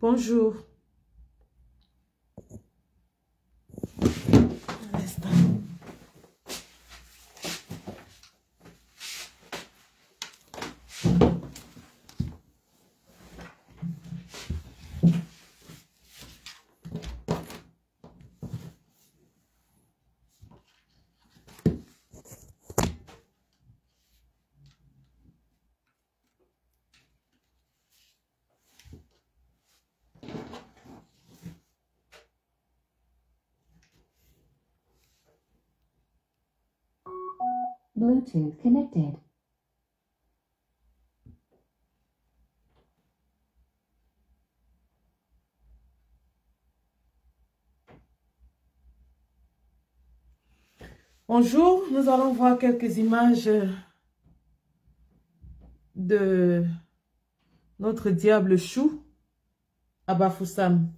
Bonjour. Un instant. Bluetooth connected. Bonjour, nous allons voir quelques images de notre diable chou à Bafoussam.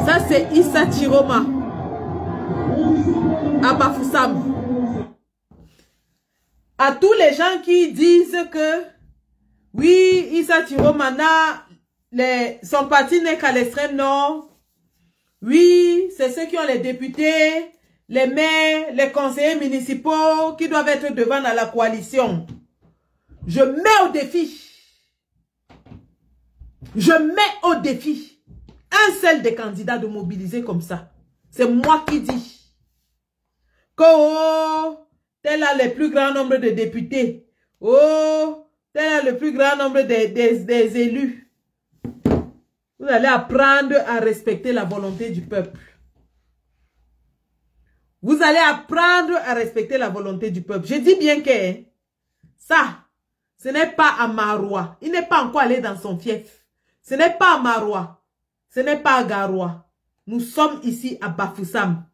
Ça, c'est Issa Chiroma à Bafoussam. À tous les gens qui disent que oui, Issa Chiroma son parti n'est qu'à l'extrême nord. Oui, c'est ceux qui ont les députés, les maires, les conseillers municipaux qui doivent être devant dans la coalition. Je mets au défi. Je mets au défi un seul des candidats de mobiliser comme ça. C'est moi qui dis que oh, tel a le plus grand nombre de députés. Oh, tel a le plus grand nombre des élus. Vous allez apprendre à respecter la volonté du peuple. Vous allez apprendre à respecter la volonté du peuple. Je dis bien que ça, ce n'est pas à Marois. Il n'est pas encore allé dans son fief. Ce n'est pas à Marois. Ce n'est pas à Garoua. Nous sommes ici à Bafoussam.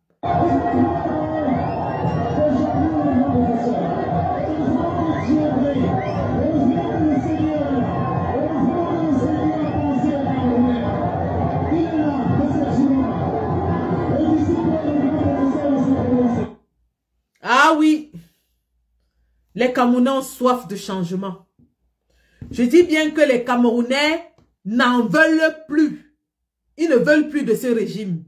Ah oui, les Camerounais ont soif de changement. Je dis bien que les Camerounais n'en veulent plus. Ils ne veulent plus de ce régime.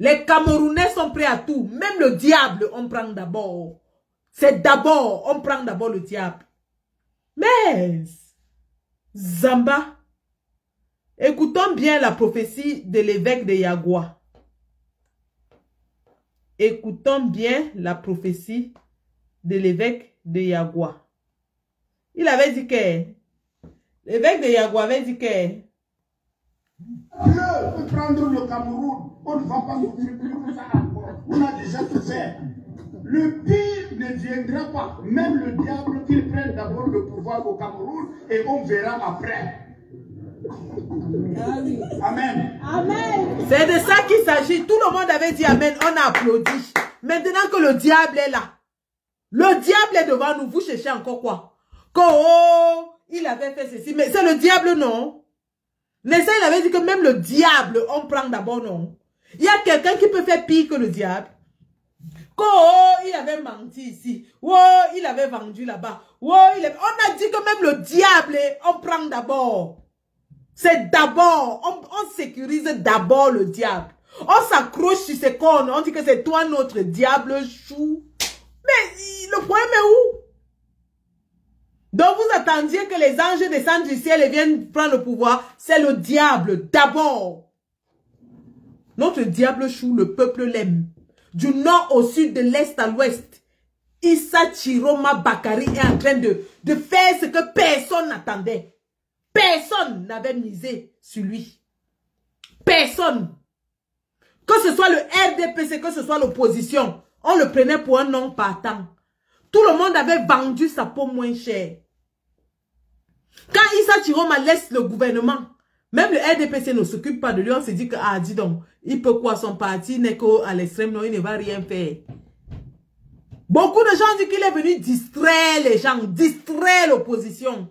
Les Camerounais sont prêts à tout. Même le diable, on prend d'abord. C'est d'abord, on prend d'abord le diable. Mais, Zamba, écoutons bien la prophétie de l'évêque de Yagua. Écoutons bien la prophétie de l'évêque de Yagua. Il avait dit que, l'évêque de Yagua avait dit que, Dieu peut prendre le Cameroun, on ne va pas souffrir comme ça. On a déjà tout fait. Le pire ne viendra pas. Même le diable qu'il prenne d'abord le pouvoir au Cameroun et on verra après. Amen. Amen. C'est de ça qu'il s'agit. Tout le monde avait dit Amen. On a applaudi. Maintenant que le diable est là. Le diable est devant nous. Vous cherchez encore quoi? Oh, il avait fait ceci. Mais c'est le diable, non? Nessa, il avait dit que même le diable, on prend d'abord, non? Il y a quelqu'un qui peut faire pire que le diable. Oh, il avait menti ici. Oh, il avait vendu là-bas. Oh, on a dit que même le diable, on prend d'abord. C'est d'abord. On sécurise d'abord le diable. On s'accroche sur ses cornes. On dit que c'est toi notre diable chou. Mais le problème est où? Donc vous attendiez que les anges descendent du ciel et viennent prendre le pouvoir. C'est le diable d'abord. Notre diable chou, le peuple l'aime. Du nord au sud, de l'est à l'ouest. Issa Chiroma Bakari est en train de faire ce que personne n'attendait. Personne n'avait misé sur lui. Personne. Que ce soit le RDPC, que ce soit l'opposition, on le prenait pour un non partant. Tout le monde avait vendu sa peau moins chère. Quand Issa Chiroma laisse le gouvernement, même le RDPC ne s'occupe pas de lui, on se dit que, ah, dis donc, il peut quoi, son parti n'est qu'à l'extrême, non, il ne va rien faire. Beaucoup de gens disent qu'il est venu distraire les gens, distraire l'opposition.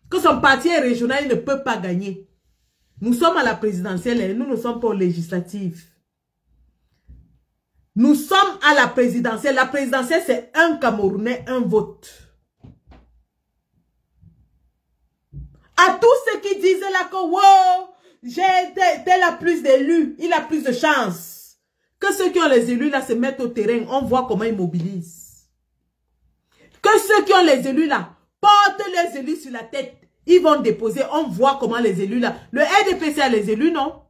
Que son parti est régional, il ne peut pas gagner. Nous sommes à la présidentielle et nous ne sommes pas aux législatives. Nous sommes à la présidentielle. La présidentielle, c'est un Camerounais, un vote. À tous ceux qui disaient là que, wow, tel a plus d'élus, il a plus de chance. Que ceux qui ont les élus là se mettent au terrain, on voit comment ils mobilisent. Que ceux qui ont les élus là portent les élus sur la tête, ils vont déposer, on voit comment les élus là. Le RDPC a les élus, non?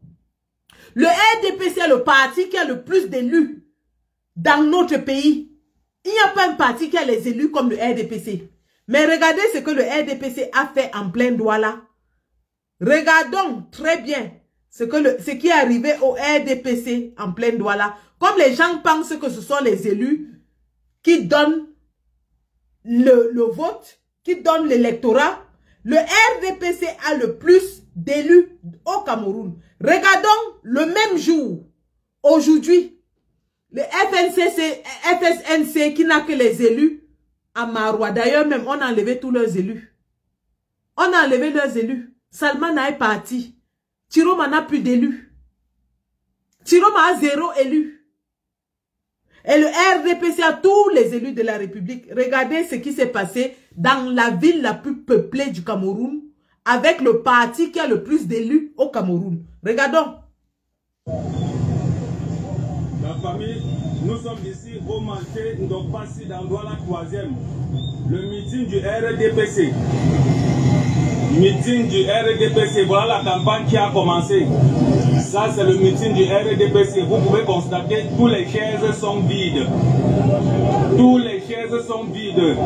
Le RDPC est le parti qui a le plus d'élus dans notre pays. Il n'y a pas un parti qui a les élus comme le RDPC. Mais regardez ce que le RDPC a fait en plein droit là. Regardons très bien ce qui est arrivé au RDPC en plein droit là. Comme les gens pensent que ce sont les élus qui donnent le vote, qui donnent l'électorat, le RDPC a le plus d'élus au Cameroun. Regardons le même jour, aujourd'hui, le FSNC qui n'a que les élus à Maroua. D'ailleurs, même, on a enlevé tous leurs élus. On a enlevé leurs élus. Salman est parti. Tiroma n'a plus d'élus. Tiroma a 0 élus. Et le RDPC a tous les élus de la République. Regardez ce qui s'est passé dans la ville la plus peuplée du Cameroun avec le parti qui a le plus d'élus au Cameroun. Regardons. La famille, nous sommes ici au marché Ndopassi dans Douala 3e. Le meeting du RDPC. Meeting du RDPC. Voilà la campagne qui a commencé. Ça, c'est le meeting du RDPC. Vous pouvez constater, tous les chaises sont vides. Tous les chaises sont vides.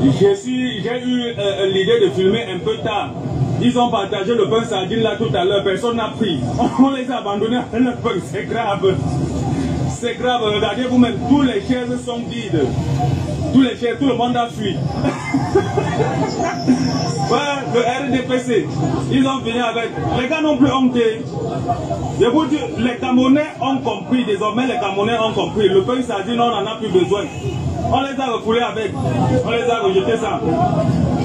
J'ai eu l'idée de filmer un peu tard. Ils ont partagé le pain sardine là tout à l'heure. Personne n'a pris. On les a abandonnés à le pain. C'est grave. C'est grave. Regardez vous-même. Tous les chaises sont vides. Tous les chaises, tout le monde a fui. Ouais, le RDPC, ils ont fini avec. Les gars n'ont plus honte. Je vous dis, les Camerounais ont compris. Désormais, les Camerounais ont compris. Le pain sardine, on n'en a plus besoin. On les a refoulés avec. On les a rejetés ça.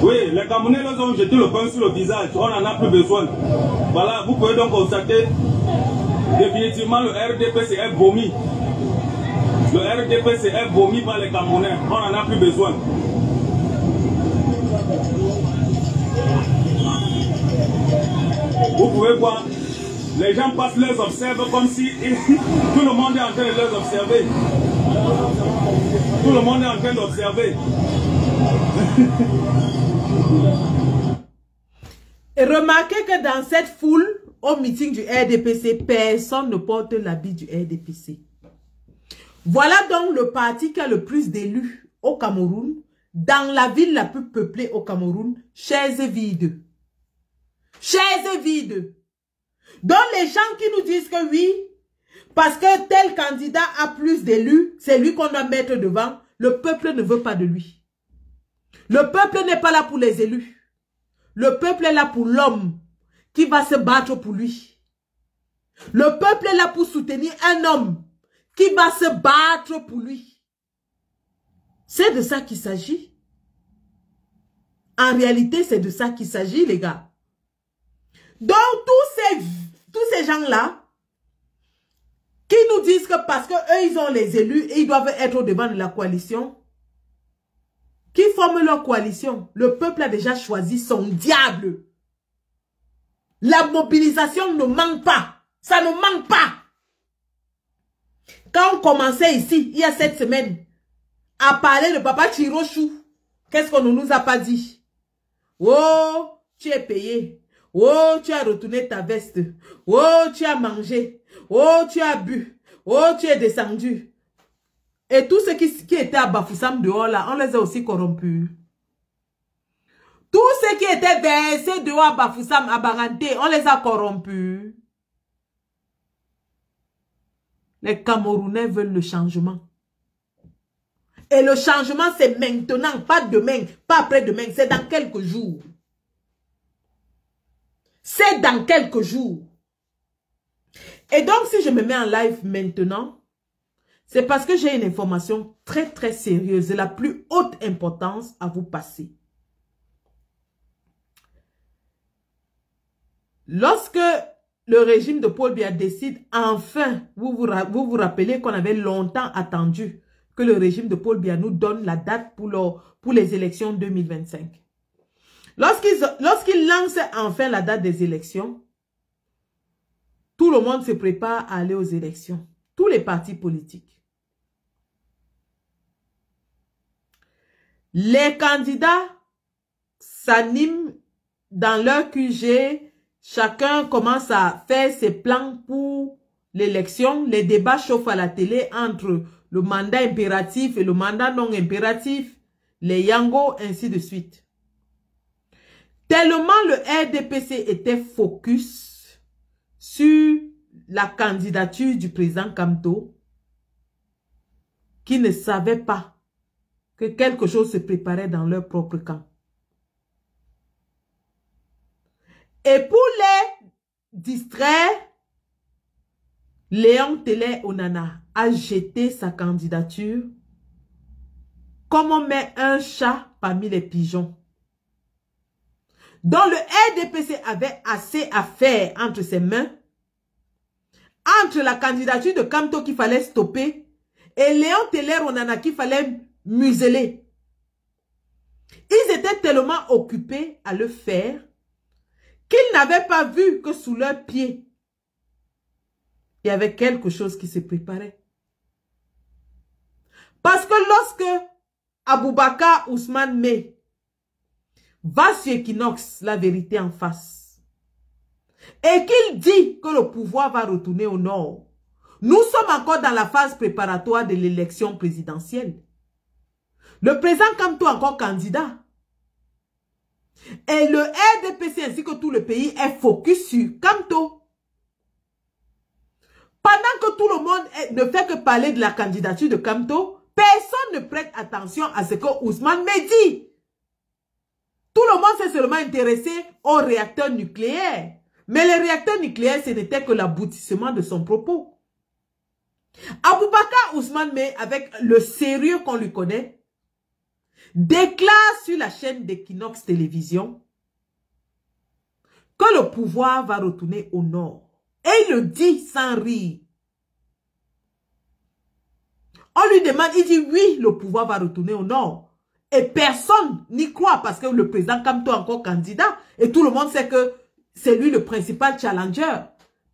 Oui, les Camerounais leur ont jeté le pain sur le visage. On n'en a plus besoin. Voilà, vous pouvez donc constater. Définitivement, le RDPC est vomi. Le RDPC est vomi par les Camerounais. On n'en a plus besoin. Vous pouvez voir, les gens passent les observent comme si tout le monde est en train de les observer. Tout le monde est en train d'observer. Et remarquez que dans cette foule, au meeting du RDPC, personne ne porte l'habit du RDPC. Voilà donc le parti qui a le plus d'élus au Cameroun, dans la ville la plus peuplée au Cameroun, chaises vides. Chaises vides. Donc les gens qui nous disent que oui, parce que tel candidat a plus d'élus, c'est lui qu'on doit mettre devant, le peuple ne veut pas de lui. Le peuple n'est pas là pour les élus. Le peuple est là pour l'homme qui va se battre pour lui. Le peuple est là pour soutenir un homme qui va se battre pour lui. C'est de ça qu'il s'agit. En réalité, c'est de ça qu'il s'agit, les gars. Donc, tous ces gens-là, qui nous disent que parce qu'eux, ils ont les élus et ils doivent être au devant de la coalition, qui forment leur coalition, le peuple a déjà choisi son diable. La mobilisation ne manque pas. Ça ne manque pas. Quand on commençait ici, il y a 7 semaines, à parler de Papa Chirochou, qu'est-ce qu'on ne nous a pas dit? Oh, tu es payé. Oh, tu as retourné ta veste. Oh, tu as mangé. Oh, tu as bu. Oh, tu es descendu. Et tous ceux qui étaient à Bafoussam dehors là, on les a aussi corrompus. Tous ceux qui étaient versés dehors à Bafoussam, à Baranté, on les a corrompus. Les Camerounais veulent le changement. Et le changement, c'est maintenant, pas demain, pas après-demain, c'est dans quelques jours. C'est dans quelques jours. Et donc, si je me mets en live maintenant, c'est parce que j'ai une information très, très sérieuse, de la plus haute importance à vous passer. Lorsque le régime de Paul Biya décide enfin, vous vous rappelez qu'on avait longtemps attendu que le régime de Paul Biya nous donne la date pour les élections 2025. Lorsqu'il lance enfin la date des élections, tout le monde se prépare à aller aux élections. Tous les partis politiques. Les candidats s'animent dans leur QG. Chacun commence à faire ses plans pour l'élection. Les débats chauffent à la télé entre le mandat impératif et le mandat non impératif. Les Yango, ainsi de suite. Tellement le RDPC était focus sur la candidature du président Kamto, qui ne savait pas que quelque chose se préparait dans leur propre camp. Et pour les distraire, Léon Télé Onana a jeté sa candidature comme on met un chat parmi les pigeons. Donc le RDPC avait assez à faire entre ses mains, entre la candidature de Kamto qu'il fallait stopper et Léon Télé Onana qu'il fallait museler. Ils étaient tellement occupés à le faire qu'ils n'avaient pas vu que sous leurs pieds, il y avait quelque chose qui se préparait. Parce que lorsque Aboubakar Ousmane Mey va sur Equinox, la vérité en face, et qu'il dit que le pouvoir va retourner au nord, nous sommes encore dans la phase préparatoire de l'élection présidentielle. Le président Kamto est encore candidat. Et le RDPC ainsi que tout le pays est focus sur Kamto. Pendant que tout le monde ne fait que parler de la candidature de Kamto, personne ne prête attention à ce que Ousmane Mey dit. Tout le monde s'est seulement intéressé aux réacteurs nucléaires. Mais les réacteurs nucléaires, ce n'était que l'aboutissement de son propos. Aboubakar Ousmane Mey, avec le sérieux qu'on lui connaît, déclare sur la chaîne d'Equinox Télévision que le pouvoir va retourner au nord. Et il le dit sans rire. On lui demande, il dit oui, le pouvoir va retourner au nord. Et personne n'y croit parce que le président Kamto est encore candidat. Et tout le monde sait que c'est lui le principal challenger.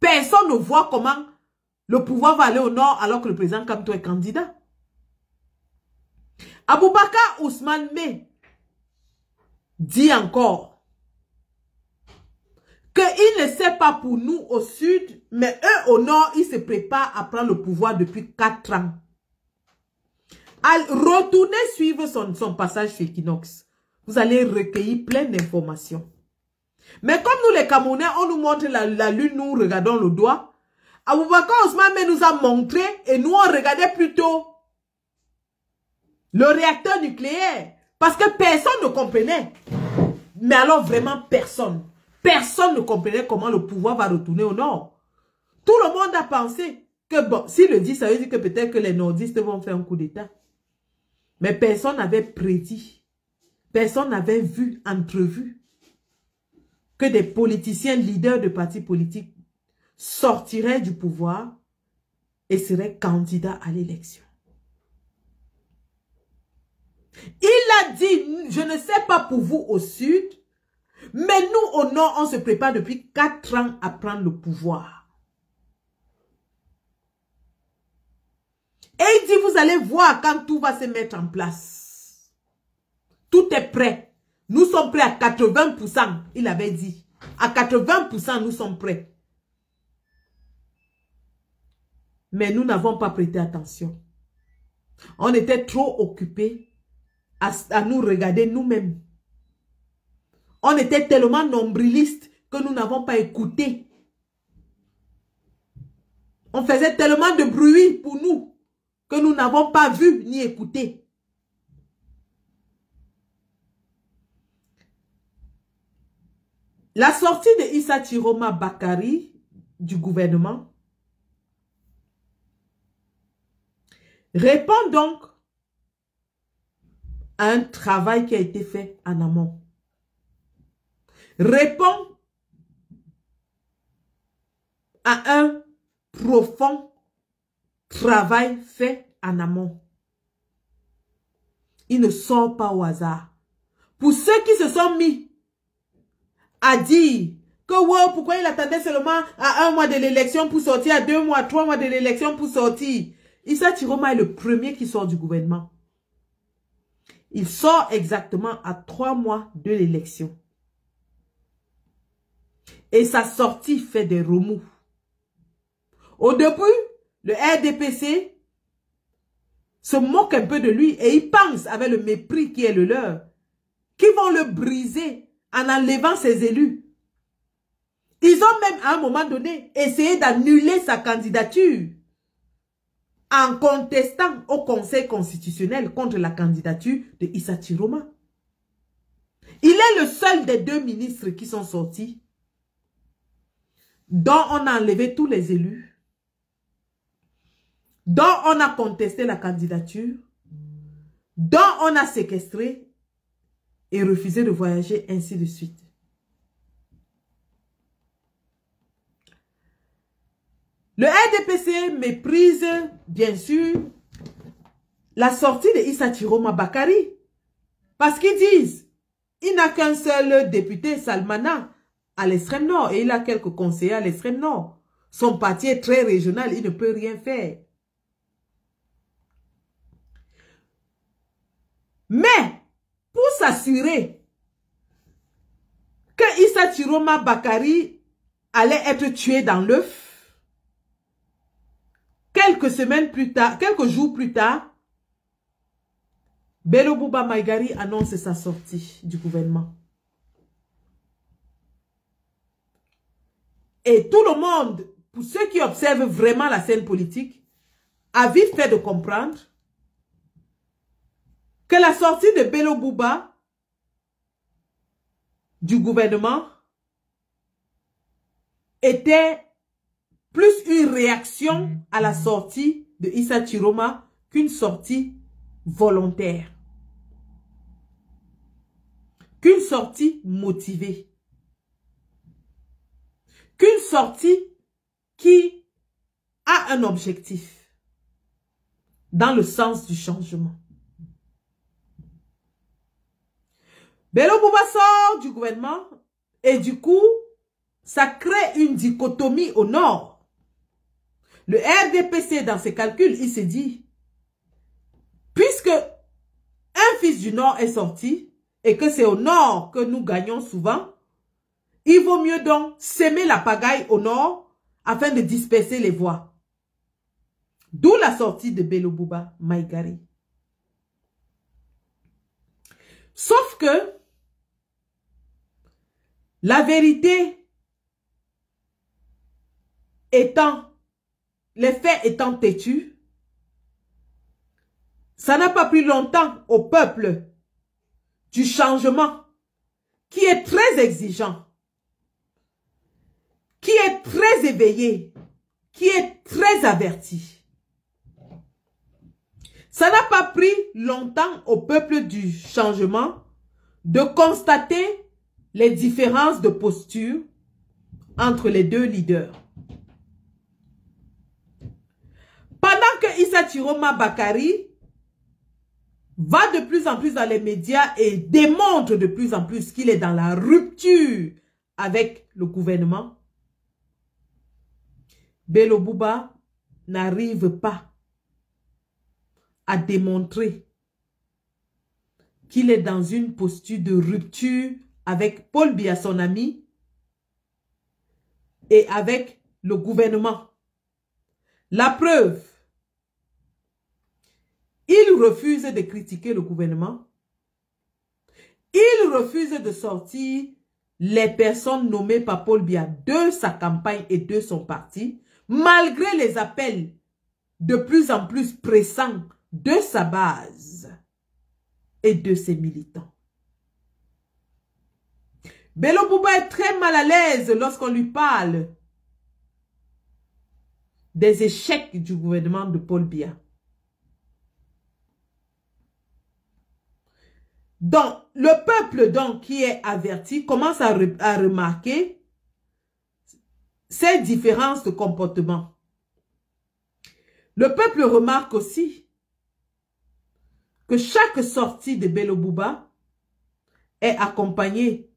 Personne ne voit comment le pouvoir va aller au nord alors que le président Kamto est candidat. Aboubakar Ousmane Mey dit encore qu'il ne sait pas pour nous au sud, mais eux au nord, ils se préparent à prendre le pouvoir depuis 4 ans. À retourner suivre son passage sur Equinox, vous allez recueillir plein d'informations. Mais comme nous les Camerounais, on nous montre la lune, nous regardons le doigt. Aboubakar Ousmane Mey nous a montré et nous on regardait plutôt le réacteur nucléaire. Parce que personne ne comprenait. Mais alors vraiment personne. Personne ne comprenait comment le pouvoir va retourner au nord. Tout le monde a pensé que bon, s'il le dit, ça veut dire que peut-être que les nordistes vont faire un coup d'État. Mais personne n'avait prédit. Personne n'avait vu, entrevu que des politiciens leaders de partis politiques sortiraient du pouvoir et seraient candidats à l'élection. Il a dit, je ne sais pas pour vous au sud, mais nous au nord, on se prépare depuis 4 ans à prendre le pouvoir. Et il dit, vous allez voir quand tout va se mettre en place. Tout est prêt. Nous sommes prêts à 80%, il avait dit. À 80%, nous sommes prêts. Mais nous n'avons pas prêté attention. On était trop occupés à nous regarder nous-mêmes. On était tellement nombrilistes que nous n'avons pas écouté. On faisait tellement de bruit pour nous que nous n'avons pas vu ni écouté. La sortie de Issa Chiroma Bakari du gouvernement répond donc à un travail qui a été fait en amont. Répond à un profond travail fait en amont. Il ne sort pas au hasard. Pour ceux qui se sont mis à dire que wow, pourquoi il attendait seulement à 1 mois de l'élection pour sortir, à 2 mois, 3 mois de l'élection pour sortir. Issa Chiroma est le premier qui sort du gouvernement. Il sort exactement à 3 mois de l'élection. Et sa sortie fait des remous. Au début, le RDPC se moque un peu de lui et il pense, avec le mépris qui est le leur, qu'ils vont le briser en enlevant ses élus. Ils ont même à un moment donné essayé d'annuler sa candidature en contestant au Conseil constitutionnel contre la candidature de Issa Chiroma. Il est le seul des 2 ministres qui sont sortis, dont on a enlevé tous les élus, dont on a contesté la candidature, dont on a séquestré et refusé de voyager, ainsi de suite. Le RDPC méprise, bien sûr, la sortie de Issa Chiroma Bakari. Parce qu'ils disent, il n'a qu'un seul député, Salmana, à l'extrême nord. Et il a quelques conseillers à l'extrême nord. Son parti est très régional, il ne peut rien faire. Mais, pour s'assurer que Issa Chiroma Bakari allait être tué dans l'œuf, quelques jours plus tard, Bello Bouba Maïgari annonce sa sortie du gouvernement. Et tout le monde, pour ceux qui observent vraiment la scène politique, a vite fait de comprendre que la sortie de Bello Bouba du gouvernement était plus une réaction à la sortie de Issa Chiroma qu'une sortie volontaire. Qu'une sortie motivée. Qu'une sortie qui a un objectif dans le sens du changement. Bello Bouba sort du gouvernement et du coup, ça crée une dichotomie au nord. Le RDPC, dans ses calculs, il s'est dit, puisque un fils du Nord est sorti, et que c'est au Nord que nous gagnons souvent, il vaut mieux donc s'aimer la pagaille au Nord, afin de disperser les voix. D'où la sortie de Bello Bouba Maïgari. Sauf que, la vérité étant, les faits étant têtus, ça n'a pas pris longtemps au peuple du changement qui est très exigeant, qui est très éveillé, qui est très averti. Ça n'a pas pris longtemps au peuple du changement de constater les différences de posture entre les 2 leaders. Pendant que Issa Chiroma Bakari va de plus en plus dans les médias et démontre de plus en plus qu'il est dans la rupture avec le gouvernement, Bello Bouba n'arrive pas à démontrer qu'il est dans une posture de rupture avec Paul Biya, son ami, et avec le gouvernement. La preuve, il refuse de critiquer le gouvernement. Il refuse de sortir les personnes nommées par Paul Biya de sa campagne et de son parti, malgré les appels de plus en plus pressants de sa base et de ses militants. Bello Bouba est très mal à l'aise lorsqu'on lui parle des échecs du gouvernement de Paul Biya. Donc, le peuple donc qui est averti commence à remarquer ces différences de comportement, le peuple remarque aussi que chaque sortie de Bello Bouba est accompagnée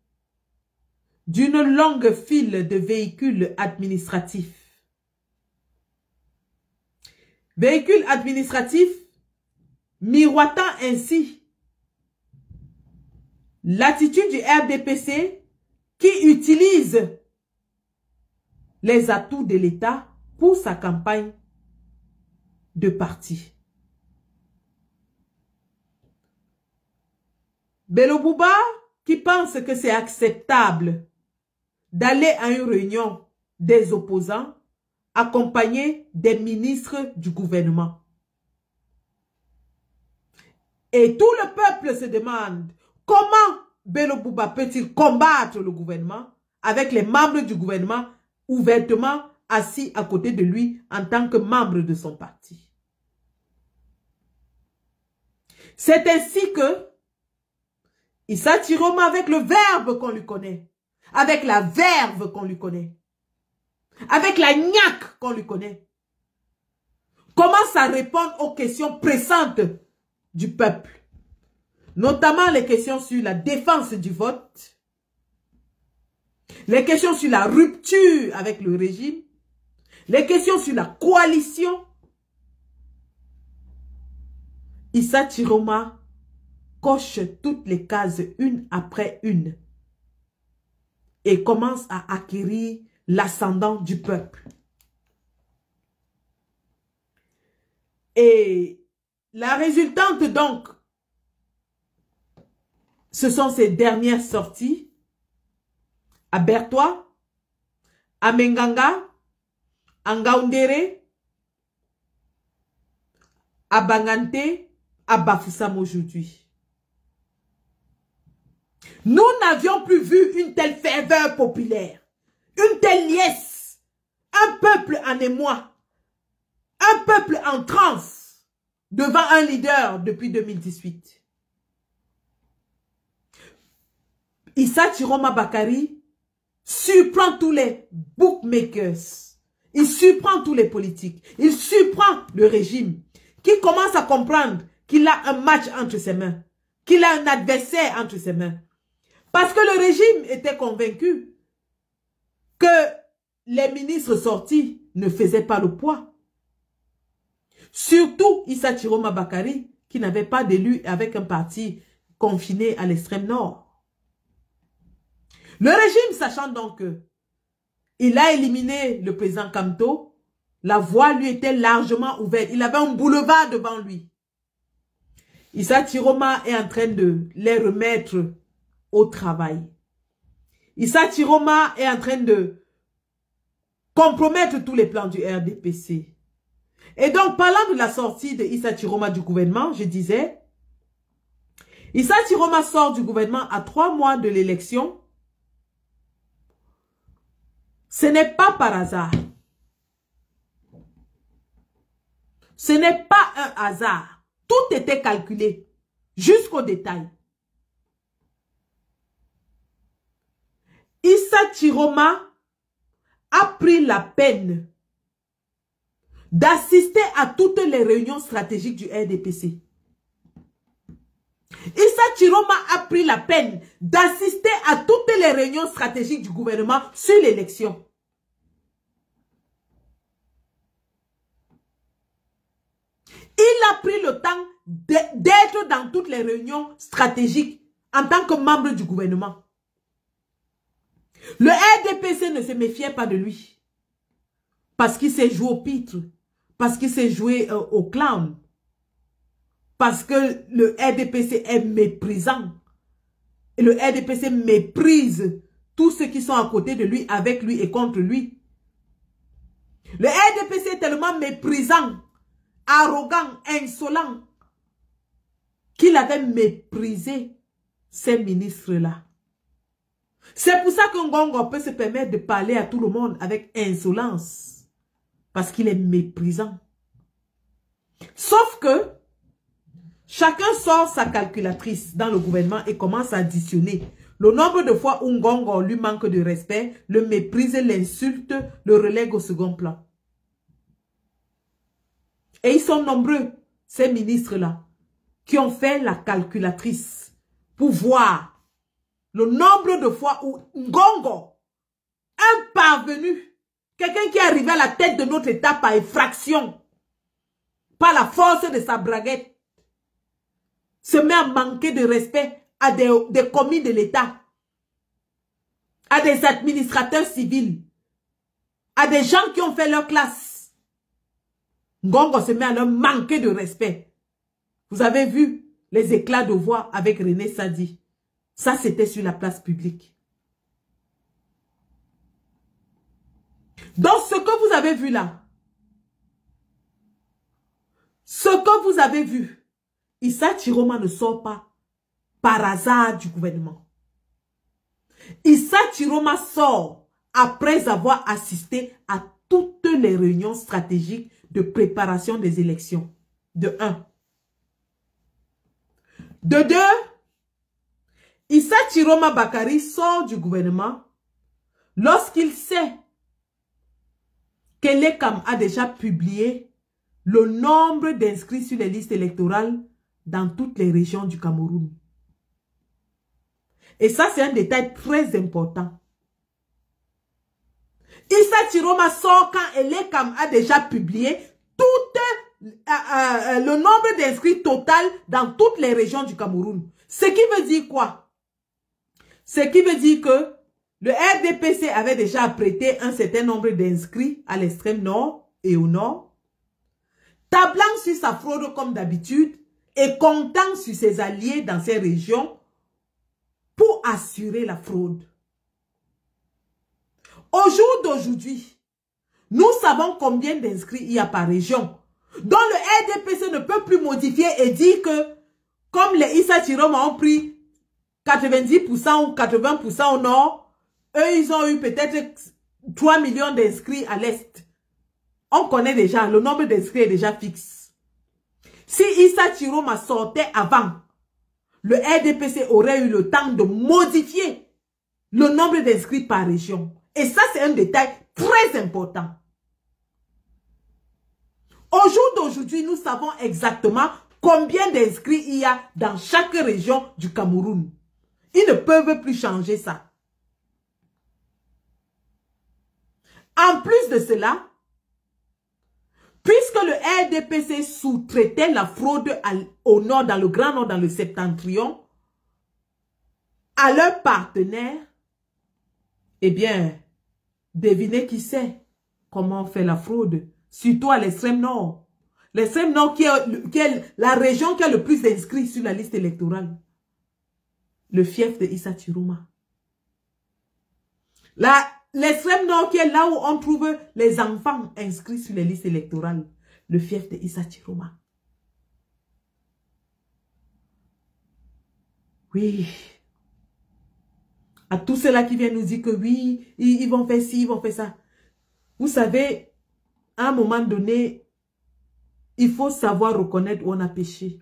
d'une longue file de véhicules administratifs. Véhicules administratifs miroitant ainsi l'attitude du RDPC qui utilise les atouts de l'État pour sa campagne de parti. Bello Bouba qui pense que c'est acceptable d'aller à une réunion des opposants accompagné des ministres du gouvernement. Et tout le peuple se demande comment Bello Bouba peut-il combattre le gouvernement avec les membres du gouvernement ouvertement assis à côté de lui en tant que membre de son parti. C'est ainsi que Issa Chiroma, avec le verbe qu'on lui connaît, avec la verve qu'on lui connaît, avec la gnaque qu'on lui connaît, commence à répondre aux questions pressantes du peuple, notamment les questions sur la défense du vote, les questions sur la rupture avec le régime, les questions sur la coalition. Issa Chiroma coche toutes les cases une après une et commence à acquérir l'ascendant du peuple. Et la résultante donc, ce sont ces dernières sorties à Bertois, à Menganga, à Ngaoundéré, à Bangante, à Bafoussam aujourd'hui. Nous n'avions plus vu une telle ferveur populaire, une telle liesse, un peuple en émoi, un peuple en transe devant un leader depuis 2018. Issa Chiroma Bakari surprend tous les bookmakers, il surprend tous les politiques, il surprend le régime qui commence à comprendre qu'il a un match entre ses mains, qu'il a un adversaire entre ses mains. Parce que le régime était convaincu que les ministres sortis ne faisaient pas le poids. Surtout Issa Chiroma Bakari, qui n'avait pas d'élu avec un parti confiné à l'extrême nord. Le régime, sachant donc qu'il a éliminé le président Kamto, la voie lui était largement ouverte. Il avait un boulevard devant lui. Issa Chiroma est en train de les remettre au travail. Issa Chiroma est en train de compromettre tous les plans du RDPC. Et donc, parlant de la sortie de Issa Chiroma du gouvernement, je disais, Issa Chiroma sort du gouvernement à 3 mois de l'élection. Ce n'est pas par hasard. Ce n'est pas un hasard. Tout était calculé jusqu'au détail. Issa Chiroma a pris la peine d'assister à toutes les réunions stratégiques du RDPC. Issa Chiroma a pris la peine d'assister à toutes les réunions stratégiques du gouvernement sur l'élection. Il a pris le temps d'être dans toutes les réunions stratégiques en tant que membre du gouvernement. Le RDPC ne se méfiait pas de lui. Parce qu'il s'est joué au pitre. Parce qu'il s'est joué au clown. Parce que le RDPC est méprisant. Et le RDPC méprise tous ceux qui sont à côté de lui, avec lui et contre lui. Le RDPC est tellement méprisant, arrogant, insolent, qu'il avait méprisé ces ministres-là. C'est pour ça que Ngongo peut se permettre de parler à tout le monde avec insolence. Parce qu'il est méprisant. Sauf que chacun sort sa calculatrice dans le gouvernement et commence à additionner Le nombre de fois où Ngongo lui manque de respect, le méprise, l'insulte, le relègue au second plan. Et ils sont nombreux, ces ministres-là, qui ont fait la calculatrice pour voir le nombre de fois où Ngongo, un parvenu, quelqu'un qui est arrivé à la tête de notre État par effraction, par la force de sa braguette, se met à manquer de respect à des commis de l'État, à des administrateurs civils, à des gens qui ont fait leur classe. Ngongo se met à leur manquer de respect. Vous avez vu les éclats de voix avec René Sadi. Ça, c'était sur la place publique. Donc, ce que vous avez vu là, Issa Chiroma ne sort pas par hasard du gouvernement. Issa Chiroma sort après avoir assisté à toutes les réunions stratégiques de préparation des élections. De 1. De 2, Issa Chiroma Bakari sort du gouvernement lorsqu'il sait que l'ECAM a déjà publié le nombre d'inscrits sur les listes électorales dans toutes les régions du Cameroun. Et ça, c'est un détail très important. Issa Chiroma sort quand l'ECAM a déjà publié le nombre d'inscrits total dans toutes les régions du Cameroun. Ce qui veut dire quoi? Ce qui veut dire que le RDPC avait déjà prêté un certain nombre d'inscrits à l'extrême nord et au nord, tablant sur sa fraude comme d'habitude et comptant sur ses alliés dans ces régions pour assurer la fraude. Au jour d'aujourd'hui, nous savons combien d'inscrits il y a par région. Donc le RDPC ne peut plus modifier et dire que comme les Issa Chiroma ont pris 90% ou 80% au nord, eux ils ont eu peut-être 3 millions d'inscrits à l'est. On connaît déjà, le nombre d'inscrits est déjà fixe. Si Issa Chiroma sortait avant, le RDPC aurait eu le temps de modifier le nombre d'inscrits par région. Et ça, c'est un détail très important. Au jour d'aujourd'hui, nous savons exactement combien d'inscrits il y a dans chaque région du Cameroun. Ils ne peuvent plus changer ça. En plus de cela, puisque le RDPC sous-traitait la fraude au nord, dans le Grand Nord, dans le Septentrion, à leurs partenaires, eh bien, devinez qui c'est, comment on fait la fraude, surtout à l'extrême nord. L'extrême nord qui est la région qui a le plus d'inscrits sur la liste électorale. Le fief de Issa Chiroma. L'extrême nord qui est là où on trouve les enfants inscrits sur les listes électorales. Le fief de Issa Chiroma. Oui. À tous ceux-là qui viennent nous dire que oui, ils vont faire ci, ils vont faire ça. Vous savez, à un moment donné, il faut savoir reconnaître où on a péché.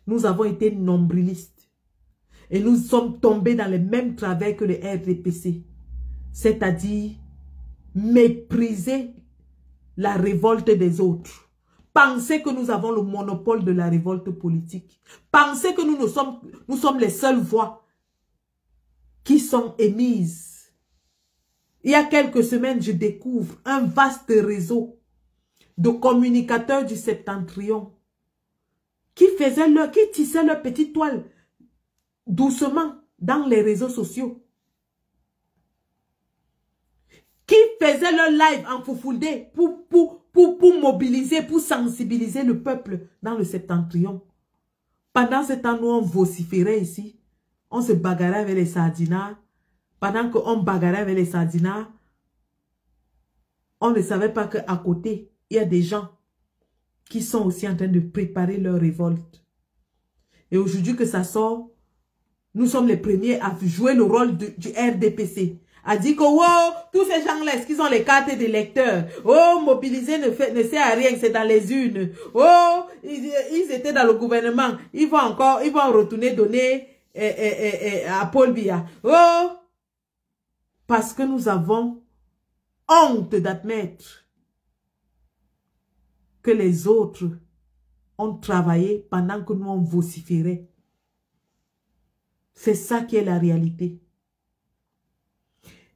Nous avons été nombrilistes. Et nous sommes tombés dans les mêmes travers que le RDPC. C'est-à-dire mépriser la révolte des autres. Penser que nous avons le monopole de la révolte politique. Penser que nous sommes les seules voix qui sont émises. Il y a quelques semaines, je découvre un vaste réseau de communicateurs du Septentrion qui tissaient leur petite toile doucement dans les réseaux sociaux. Qui faisaient leur live en foufoudé pour mobiliser, pour sensibiliser le peuple dans le Septentrion. Pendant ce temps, nous, on vociférait ici. On se bagarrait avec les sardinards. Pendant qu'on bagarrait avec les sardinards, on ne savait pas qu'à côté, il y a des gens qui sont aussi en train de préparer leur révolte. Et aujourd'hui que ça sort, nous sommes les premiers à jouer le rôle du RDPC. A dit que wow, tous ces gens-là, est-ce qu'ils ont les cartes d'électeurs? Oh, mobiliser ne sert à rien, c'est dans les urnes. Oh, ils étaient dans le gouvernement. Ils vont retourner donner à Paul Biya. Oh! Parce que nous avons honte d'admettre que les autres ont travaillé pendant que nous on vociférait. C'est ça qui est la réalité.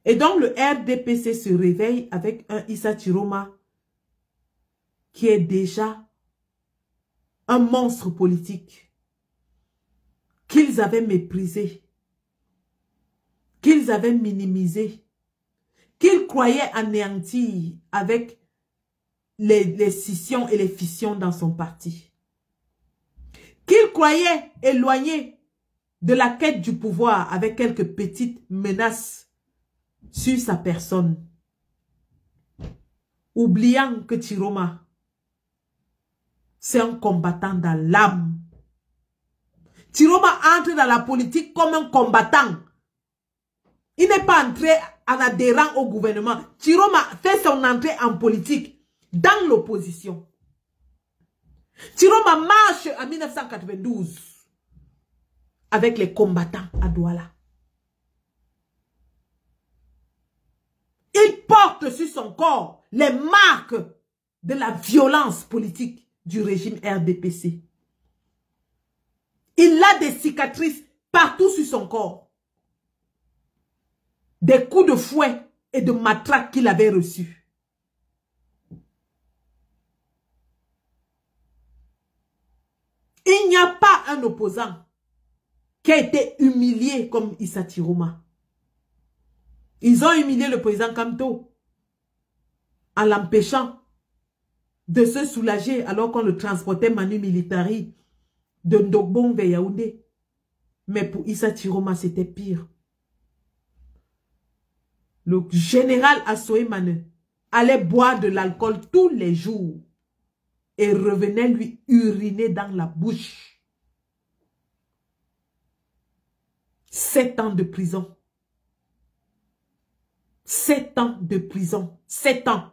Et donc le RDPC se réveille avec un Issa Chiroma qui est déjà un monstre politique qu'ils avaient méprisé, qu'ils avaient minimisé, qu'ils croyaient anéantir avec les scissions et les fissions dans son parti, qu'ils croyaient éloignés de la quête du pouvoir avec quelques petites menaces sur sa personne, oubliant que Chiroma, c'est un combattant dans l'âme. Chiroma entre dans la politique comme un combattant. Il n'est pas entré en adhérant au gouvernement. Chiroma fait son entrée en politique dans l'opposition. Chiroma marche en 1992 avec les combattants à Douala. Il porte sur son corps les marques de la violence politique du régime RDPC. Il a des cicatrices partout sur son corps. Des coups de fouet et de matraque qu'il avait reçus. Il n'y a pas un opposant qui a été humilié comme Issa Chiroma. Ils ont humilié le président Kamto en l'empêchant de se soulager alors qu'on le transportait manu militari de Ndogbong vers Yaoundé. Mais pour Issa Chiroma, c'était pire. Le général Assoé Mane allait boire de l'alcool tous les jours et revenait lui uriner dans la bouche. 7 ans de prison. 7 ans de prison. 7 ans.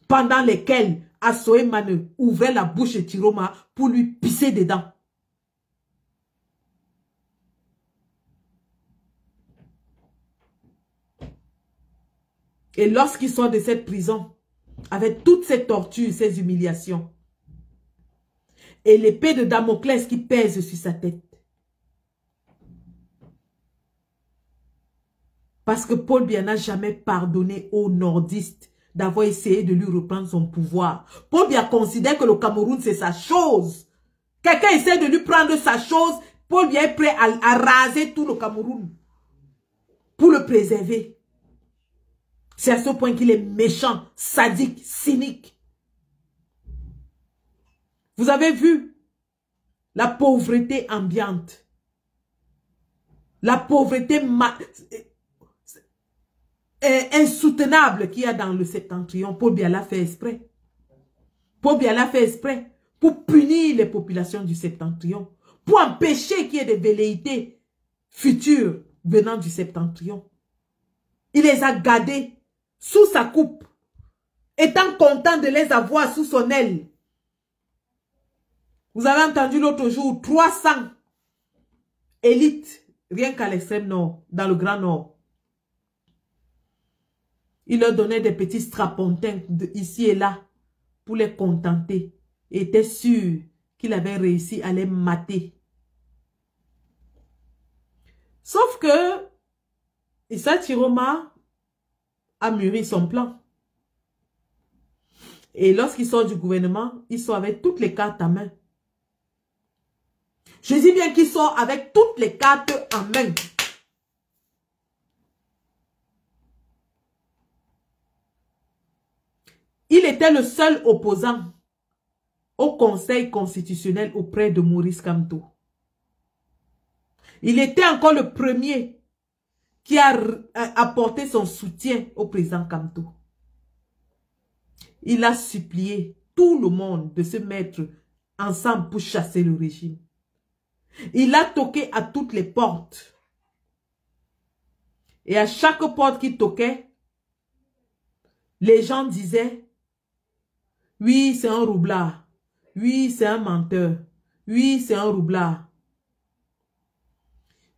Pendant lesquels Assoé Mane ouvrait la bouche de Chiroma pour lui pisser dedans. Et lorsqu'il sort de cette prison, avec toutes ces tortures, ces humiliations, et l'épée de Damoclès qui pèse sur sa tête, parce que Paul Biya n'a jamais pardonné aux nordistes d'avoir essayé de lui reprendre son pouvoir. Paul Biya considère que le Cameroun, c'est sa chose. Quelqu'un essaie de lui prendre sa chose, Paul Biya est prêt à raser tout le Cameroun pour le préserver. C'est à ce point qu'il est méchant, sadique, cynique. Vous avez vu la pauvreté ambiante. La pauvreté insoutenable qu'il y a dans le septentrion. Paul Biya l'a fait exprès. Paul Biya l'a fait exprès pour punir les populations du septentrion. Pour empêcher qu'il y ait des velléités futures venant du septentrion. Il les a gardés sous sa coupe, étant content de les avoir sous son aile. Vous avez entendu l'autre jour, 300 élites, rien qu'à l'extrême nord, dans le Grand Nord. Il leur donnait des petits strapontins ici et là pour les contenter. Et était sûr qu'il avait réussi à les mater. Sauf que Issa Chiroma a mûri son plan. Et lorsqu'il sort du gouvernement, il sort avec toutes les cartes en main. Je dis bien qu'il sort avec toutes les cartes en main. Il était le seul opposant au Conseil constitutionnel auprès de Maurice Kamto. Il était encore le premier qui a apporté son soutien au président Kamto. Il a supplié tout le monde de se mettre ensemble pour chasser le régime. Il a toqué à toutes les portes. Et à chaque porte qu'il toquait, les gens disaient, oui, c'est un roublard. Oui, c'est un menteur. Oui, c'est un roublard.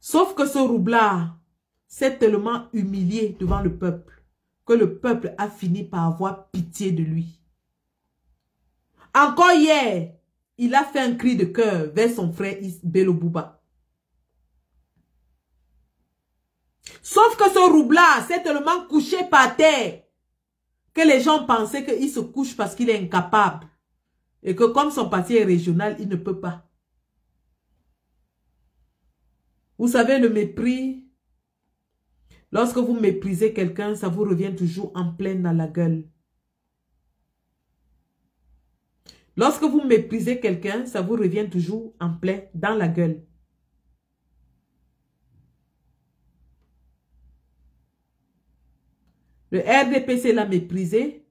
Sauf que ce roublard s'est tellement humilié devant le peuple que le peuple a fini par avoir pitié de lui. Encore hier, il a fait un cri de cœur vers son frère Bello Bouba. Sauf que ce roublard s'est tellement couché par terre que les gens pensaient qu'il se couche parce qu'il est incapable. Et que comme son parti est régional, il ne peut pas. Vous savez, le mépris, lorsque vous méprisez quelqu'un, ça vous revient toujours en plein dans la gueule. Lorsque vous méprisez quelqu'un, ça vous revient toujours en plein dans la gueule. Le RDPC l'a méprisé.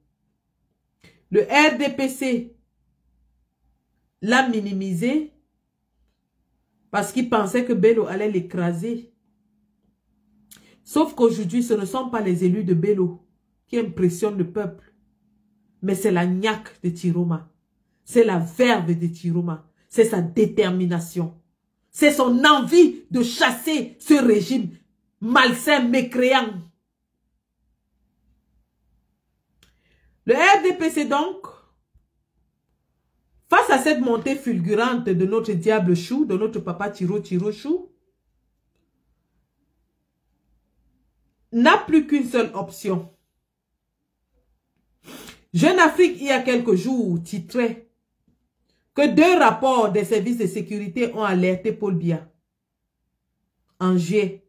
Le RDPC l'a minimisé parce qu'il pensait que Bello allait l'écraser. Sauf qu'aujourd'hui, ce ne sont pas les élus de Bello qui impressionnent le peuple, mais c'est la niaque de Tiroma. C'est la verve de Tiroma. C'est sa détermination. C'est son envie de chasser ce régime malsain, mécréant. Le RDPC donc, face à cette montée fulgurante de notre diable chou, de notre papa Tiro Chou, n'a plus qu'une seule option. Jeune Afrique, il y a quelques jours, titrait que 2 rapports des services de sécurité ont alerté Paul Biya en juillet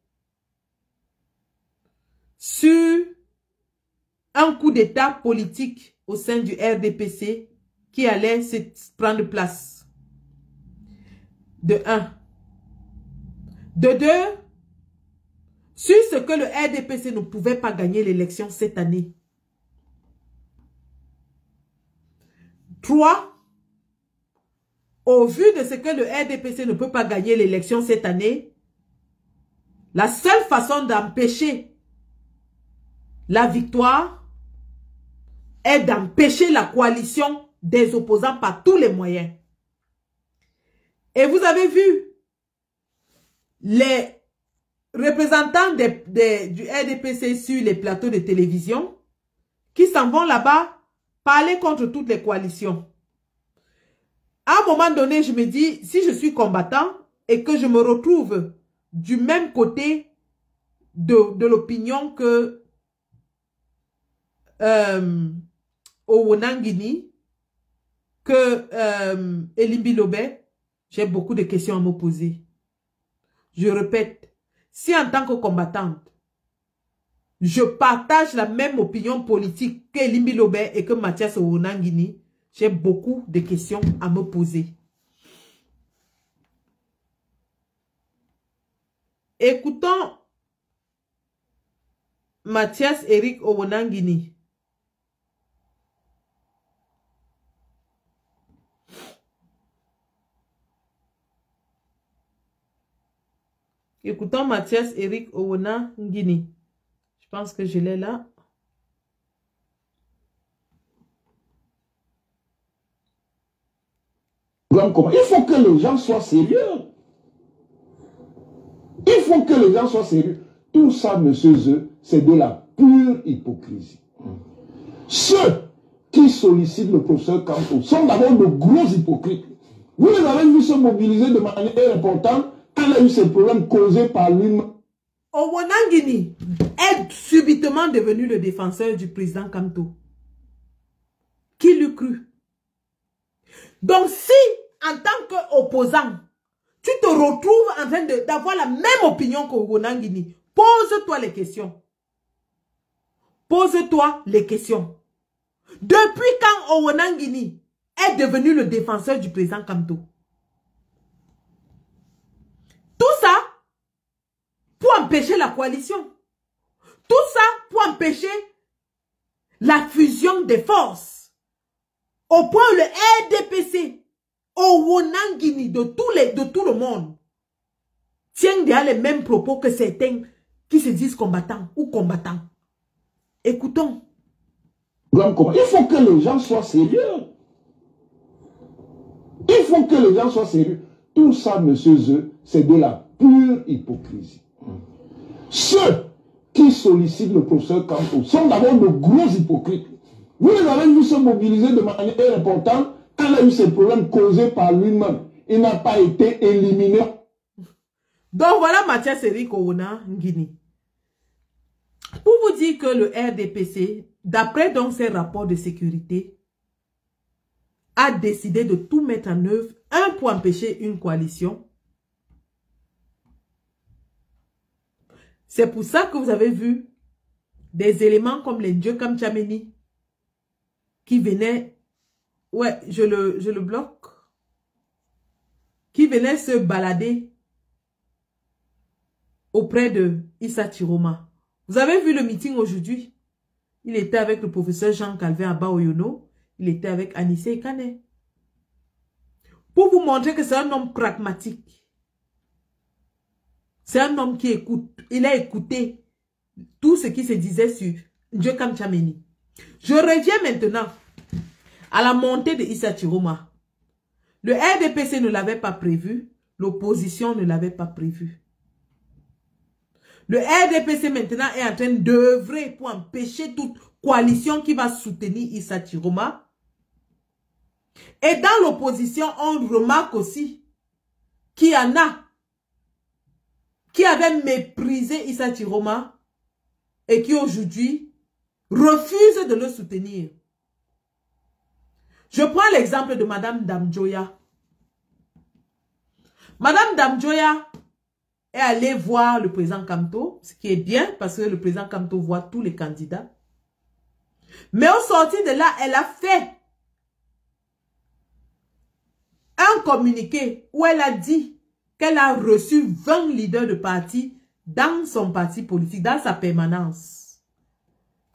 sur un coup d'état politique au sein du RDPC qui allait se prendre place. De 1. De 2, sur ce que le RDPC ne pouvait pas gagner l'élection cette année. 3. Au vu de ce que le RDPC ne peut pas gagner l'élection cette année, la seule façon d'empêcher la victoire est d'empêcher la coalition des opposants par tous les moyens. Et vous avez vu les représentants du RDPC sur les plateaux de télévision qui s'en vont là-bas parler contre toutes les coalitions. À un moment donné, je me dis, si je suis combattant et que je me retrouve du même côté de l'opinion que Owonangini, que Elimbi Lobé, j'ai beaucoup de questions à me poser. Je répète, si en tant que combattante, je partage la même opinion politique qu'Elimbi Lobé et que Mathias Owonangini, j'ai beaucoup de questions à me poser. Écoutons Mathias Eric Owonangini. Écoutons Mathias Eric Owonangini. Je pense que je l'ai là. Il faut que les gens soient sérieux. Il faut que les gens soient sérieux. Tout ça, monsieur Zeu, c'est de la pure hypocrisie. Ceux qui sollicitent le professeur Kamto sont d'abord de gros hypocrites. Vous les avez vus se mobiliser de manière importante quand il a eu ces problèmes causés par lui-même. Owonangini est subitement devenu le défenseur du président Kamto. Qui l'eût cru? Donc si, en tant qu'opposant, tu te retrouves en train d'avoir la même opinion qu'Owonangini, pose-toi les questions. Pose-toi les questions. Depuis quand Owonangini est devenu le défenseur du président Kamto? Tout ça pour empêcher la coalition. Tout ça pour empêcher la fusion des forces. Au point où le RDPC, Owonangini, de tout le monde, tient derrière les mêmes propos que certains qui se disent combattants ou combattants. Écoutons. Il faut que les gens soient sérieux. Il faut que les gens soient sérieux. Tout ça, monsieur Zeu, c'est de la pure hypocrisie. Ceux qui sollicitent le professeur Kamto sont d'abord de gros hypocrites. Vous les avez vus se mobiliser de manière importante quand il a eu ces problèmes causés par lui-même. Il n'a pas été éliminé. Donc voilà Mathias Eric Ouna Nguini. Pour vous dire que le RDPC, d'après donc ses rapports de sécurité, a décidé de tout mettre en œuvre, pour empêcher une coalition. C'est pour ça que vous avez vu des éléments comme les dieux comme Tchameni qui venaient, ouais, je le bloque, qui venaient se balader auprès de Issa Chiroma. Vous avez vu le meeting aujourd'hui? Il était avec le professeur Jean Calvin à Baoyono. Il était avec Anissé Kane. Pour vous montrer que c'est un homme pragmatique. C'est un homme qui écoute. Il a écouté tout ce qui se disait sur Ndjokam Tchameni. Je reviens maintenant à la montée de Issa Chiroma. Le RDPC ne l'avait pas prévu. L'opposition ne l'avait pas prévu. Le RDPC maintenant est en train d'œuvrer pour empêcher toute coalition qui va soutenir Issa Chiroma. Et dans l'opposition, on remarque aussi qu'il y en a qui avaient méprisé Issa Chiroma et qui aujourd'hui refusent de le soutenir. Je prends l'exemple de Madame Damjoya. Madame Damjoya est allée voir le président Kamto, ce qui est bien parce que le président Kamto voit tous les candidats. Mais au sortir de là, elle a fait un communiqué où elle a dit qu'elle a reçu 20 leaders de parti dans son parti politique, dans sa permanence.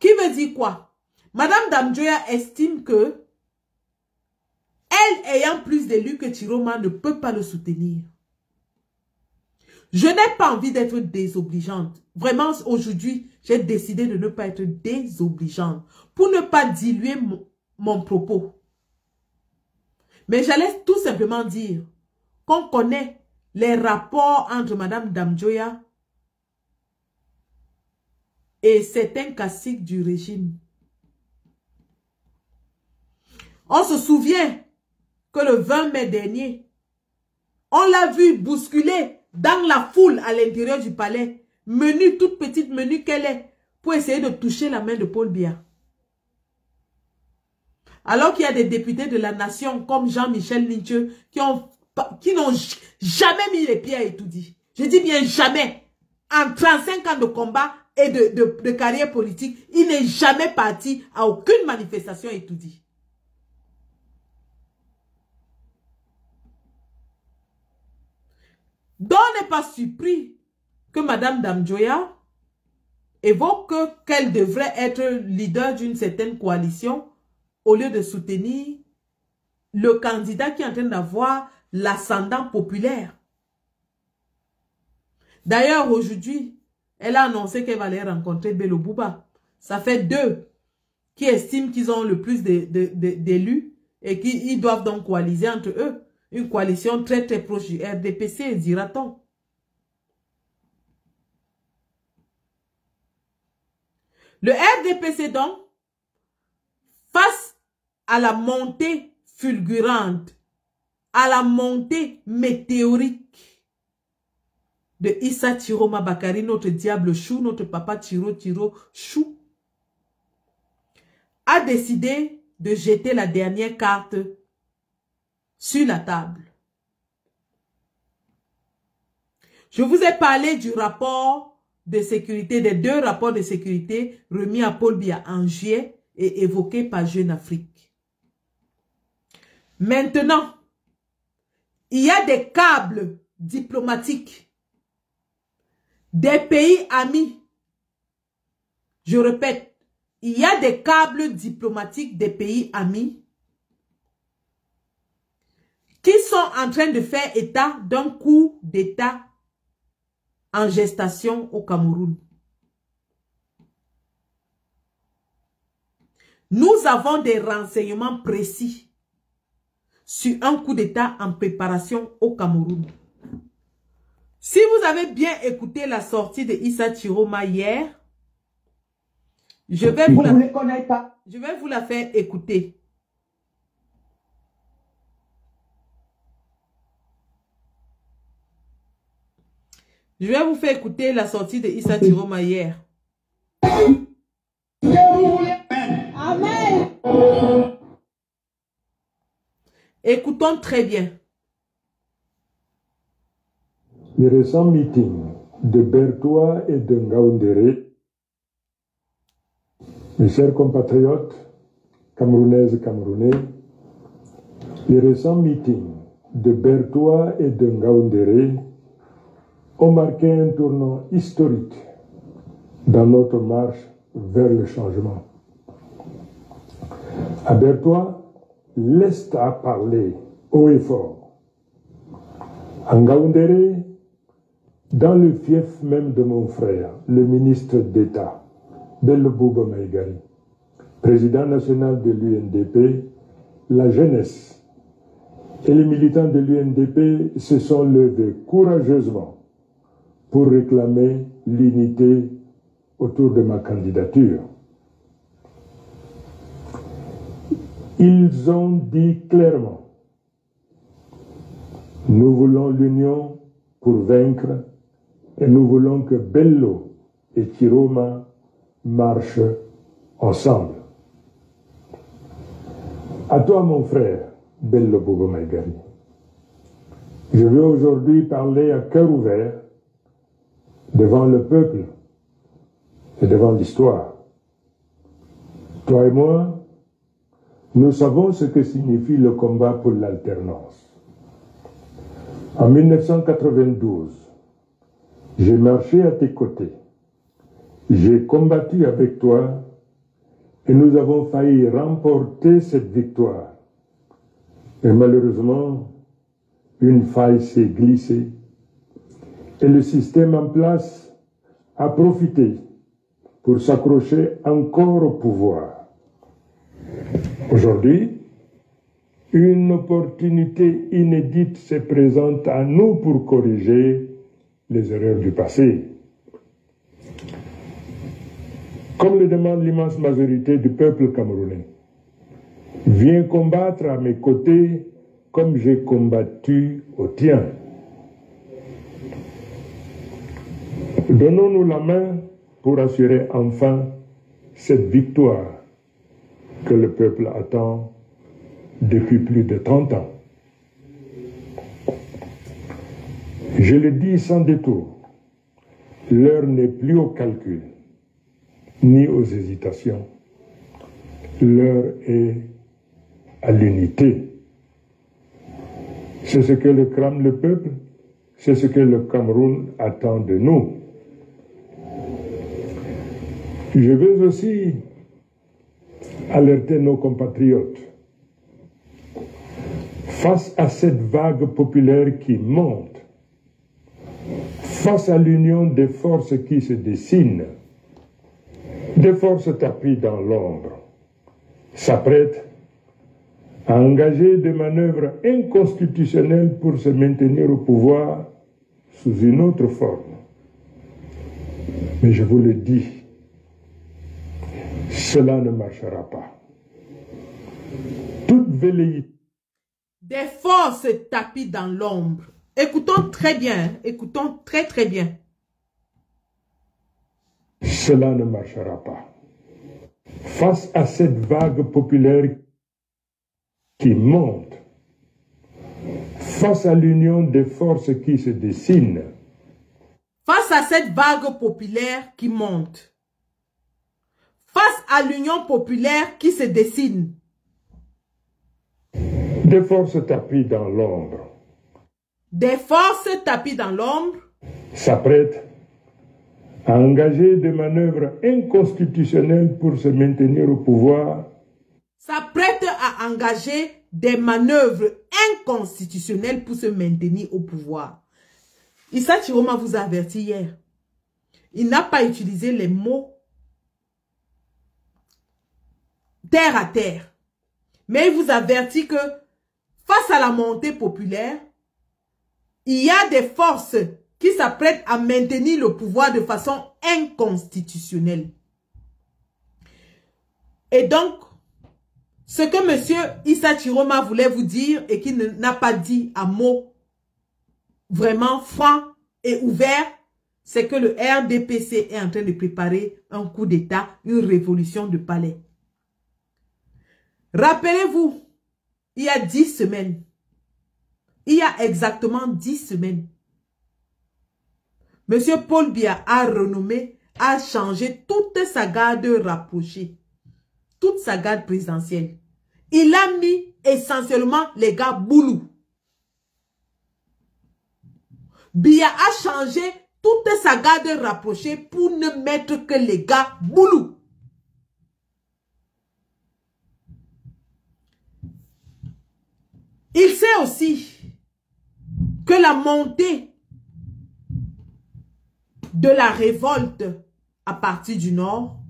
Qui veut dire quoi? Madame Damjoya estime que elle ayant plus d'élus que Chiroma ne peut pas le soutenir. Je n'ai pas envie d'être désobligeante. Vraiment, aujourd'hui, j'ai décidé de ne pas être désobligeante pour ne pas diluer mon propos. Mais j'allais tout simplement dire qu'on connaît les rapports entre Madame Damjoya et certains caciques du régime. On se souvient que le 20 mai dernier, on l'a vu bousculer dans la foule à l'intérieur du palais, menu, toute petite menu qu'elle est, pour essayer de toucher la main de Paul Biya. Alors qu'il y a des députés de la nation comme Jean-Michel Nincheux qui n'ont jamais mis les pieds à Etoudi. Je dis bien jamais. En 35 ans de combat et de carrière politique, il n'est jamais parti à aucune manifestation Etoudi. Donc, on n'est pas surpris que Madame Damjoya évoque qu'elle devrait être leader d'une certaine coalition au lieu de soutenir le candidat qui est en train d'avoir l'ascendant populaire. D'ailleurs, aujourd'hui, elle a annoncé qu'elle va aller rencontrer Bello Bouba. Ça fait 2 qui estiment qu'ils ont le plus d'élus et qu'ils doivent donc coaliser entre eux. Une coalition très très proche du RDPC, dira-t-on. Le RDPC donc, face à la montée fulgurante, à la montée météorique de Issa Chiroma Bakari, notre diable chou, notre papa Chiro chou, a décidé de jeter la dernière carte sur la table. Je vous ai parlé du rapport de sécurité, des 2 rapports de sécurité remis à Paul Biya en juillet et évoqués par Jeune Afrique. Maintenant, il y a des câbles diplomatiques des pays amis. Je répète, il y a des câbles diplomatiques des pays amis qui sont en train de faire état d'un coup d'État en gestation au Cameroun. Nous avons des renseignements précis sur un coup d'État en préparation au Cameroun. Si vous avez bien écouté la sortie de Issa Chiroma hier, je vais vous la faire écouter. Je vais vous faire écouter la sortie de Issa Chiroma hier. Amen. Écoutons très bien. Les récents meetings de Bertois et de Ngaoundéré, mes chers compatriotes, camerounaises et camerounais, les récents meetings de Bertois et de Ngaoundéré ont marqué un tournant historique dans notre marche vers le changement. À Bertois, l'Est a parlé haut et fort. À Ngaoundéré, dans le fief même de mon frère, le ministre d'État, Bello Bouba Maïgari, président national de l'UNDP, la jeunesse et les militants de l'UNDP se sont levés courageusement pour réclamer l'unité autour de ma candidature. Ils ont dit clairement, nous voulons l'union pour vaincre et nous voulons que Bello et Chiroma marchent ensemble. À toi, mon frère, Bello Bouba Maïgari, je veux aujourd'hui parler à cœur ouvert devant le peuple et devant l'histoire. Toi et moi, nous savons ce que signifie le combat pour l'alternance. En 1992, j'ai marché à tes côtés, j'ai combattu avec toi et nous avons failli remporter cette victoire. Et malheureusement, une faille s'est glissée et le système en place a profité pour s'accrocher encore au pouvoir. Aujourd'hui, une opportunité inédite se présente à nous pour corriger les erreurs du passé. Comme le demande l'immense majorité du peuple camerounais, viens combattre à mes côtés comme j'ai combattu au tien. Donnons-nous la main pour assurer enfin cette victoire que le peuple attend depuis plus de 30 ans. Je le dis sans détour, l'heure n'est plus au calcul, ni aux hésitations. L'heure est à l'unité. C'est ce que réclame le peuple, c'est ce que le Cameroun attend de nous. Je veux aussi alerter nos compatriotes. Face à cette vague populaire qui monte, face à l'union des forces qui se dessinent, des forces tapies dans l'ombre, s'apprêtent à engager des manœuvres inconstitutionnelles pour se maintenir au pouvoir sous une autre forme. Mais je vous le dis, cela ne marchera pas. Toute velléité. Des forces tapis dans l'ombre. Écoutons très bien. Écoutons très très bien. Cela ne marchera pas. Face à cette vague populaire qui monte, face à l'union des forces qui se dessinent, face à cette vague populaire qui monte, face à l'union populaire qui se dessine, des forces tapies dans l'ombre, des forces tapies dans l'ombre, s'apprêtent à engager des manœuvres inconstitutionnelles pour se maintenir au pouvoir, s'apprête à engager des manœuvres inconstitutionnelles pour se maintenir au pouvoir. Issa Chiroma vous a averti hier. Il n'a pas utilisé les mots terre à terre. Mais il vous avertit que face à la montée populaire, il y a des forces qui s'apprête à maintenir le pouvoir de façon inconstitutionnelle. Et donc, ce que M. Issa Chiroma voulait vous dire et qui n'a pas dit un mot vraiment franc et ouvert, c'est que le RDPC est en train de préparer un coup d'État, une révolution de palais. Rappelez-vous, il y a 10 semaines, il y a exactement 10 semaines, M. Paul Biya a renommé, a changé toute sa garde rapprochée, toute sa garde présidentielle. Il a mis essentiellement les gars boulous. Biya a changé toute sa garde rapprochée pour ne mettre que les gars boulous. Il sait aussi que la montée de la révolte à partir du Nord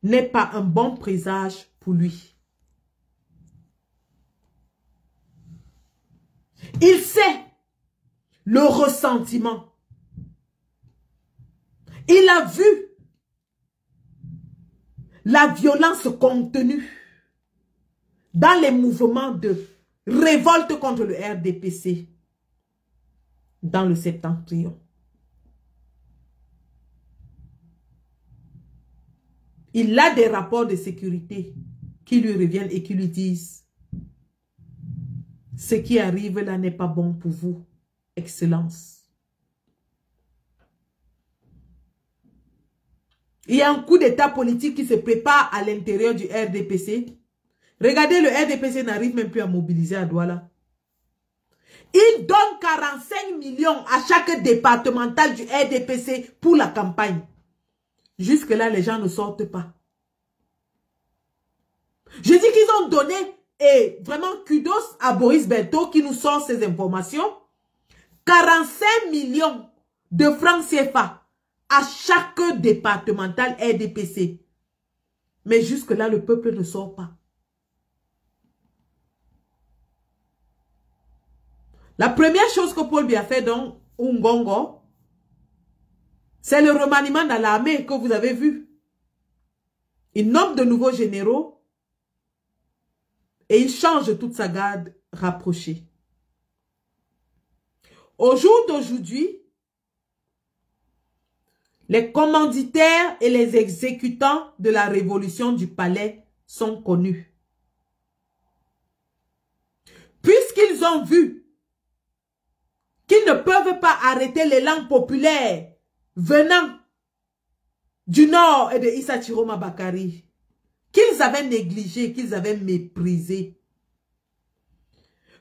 n'est pas un bon présage pour lui. Il sait le ressentiment. Il a vu la violence contenue dans les mouvements de révolte contre le RDPC dans le septentrion. Il a des rapports de sécurité qui lui reviennent et qui lui disent « Ce qui arrive là n'est pas bon pour vous, Excellence. » Il y a un coup d'état politique qui se prépare à l'intérieur du RDPC. Regardez, le RDPC n'arrive même plus à mobiliser à Douala. Il donne 45 millions à chaque départemental du RDPC pour la campagne. Jusque-là, les gens ne sortent pas. Je dis qu'ils ont donné, et vraiment kudos à Boris Berthaud qui nous sort ces informations, 45 millions de francs CFA à chaque départemental RDPC. Mais jusque-là, le peuple ne sort pas. La première chose que Paul Biya fait dans Ungongo, c'est le remaniement dans l'armée que vous avez vu. Il nomme de nouveaux généraux et il change toute sa garde rapprochée. Au jour d'aujourd'hui, les commanditaires et les exécutants de la révolution du palais sont connus. Puisqu'ils ont vu qu'ils ne peuvent pas arrêter l'élan populaire venant du Nord et de Issa Chiroma Bakari, qu'ils avaient négligé, qu'ils avaient méprisé.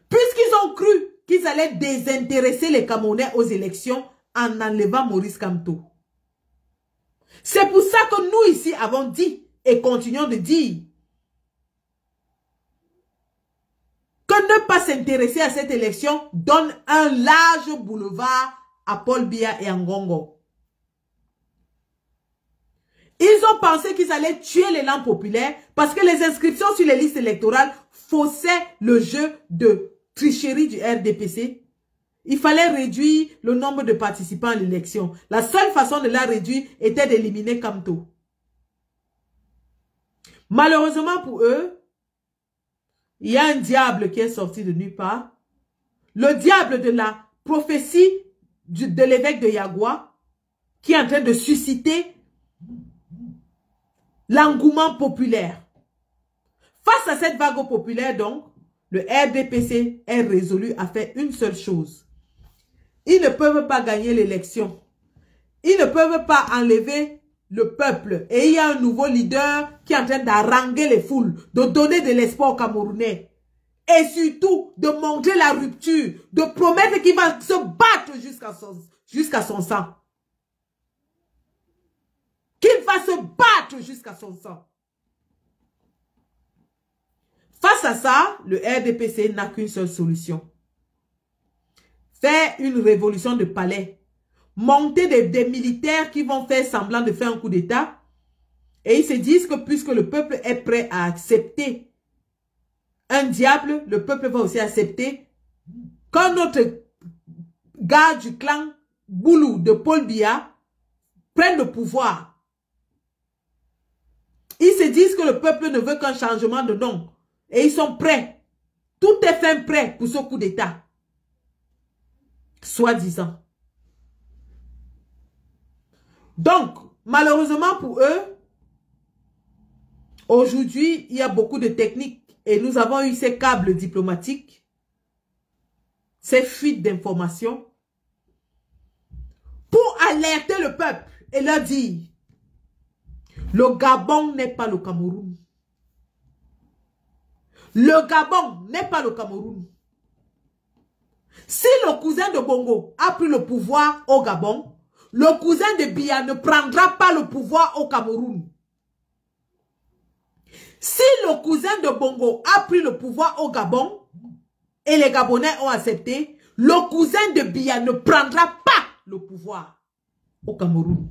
Puisqu'ils ont cru qu'ils allaient désintéresser les Camerounais aux élections en enlevant Maurice Kamto. C'est pour ça que nous ici avons dit et continuons de dire que ne pas s'intéresser à cette élection donne un large boulevard à Paul Biya et à Ngongo. Ils ont pensé qu'ils allaient tuer l'élan populaire parce que les inscriptions sur les listes électorales faussaient le jeu de tricherie du RDPC. Il fallait réduire le nombre de participants à l'élection. La seule façon de la réduire était d'éliminer Kamto. Malheureusement pour eux, il y a un diable qui est sorti de nulle part. Le diable de la prophétie de l'évêque de Yagua qui est en train de susciter l'engouement populaire. Face à cette vague populaire, donc, le RDPC est résolu à faire une seule chose. Ils ne peuvent pas gagner l'élection. Ils ne peuvent pas enlever le peuple. Et il y a un nouveau leader qui est en train d'haranguer les foules, de donner de l'espoir aux Camerounais. Et surtout, de montrer la rupture, de promettre qu'il va se battre jusqu'à son sang. Qu'il va se battre jusqu'à son sang. Face à ça, le RDPC n'a qu'une seule solution. Faire une révolution de palais. Monter des militaires qui vont faire semblant de faire un coup d'État. Et ils se disent que puisque le peuple est prêt à accepter un diable, le peuple va aussi accepter qu'un autre gars du clan Boulou de Paul Biya prennent le pouvoir. Ils se disent que le peuple ne veut qu'un changement de nom. Et ils sont prêts. Tout est fait prêt pour ce coup d'État. Soi-disant. Donc, malheureusement pour eux, aujourd'hui, il y a beaucoup de techniques. Et nous avons eu ces câbles diplomatiques, ces fuites d'informations, pour alerter le peuple et leur dire, le Gabon n'est pas le Cameroun. Le Gabon n'est pas le Cameroun. Si le cousin de Bongo a pris le pouvoir au Gabon, le cousin de Biya ne prendra pas le pouvoir au Cameroun. Si le cousin de Bongo a pris le pouvoir au Gabon et les Gabonais ont accepté, le cousin de Biya ne prendra pas le pouvoir au Cameroun.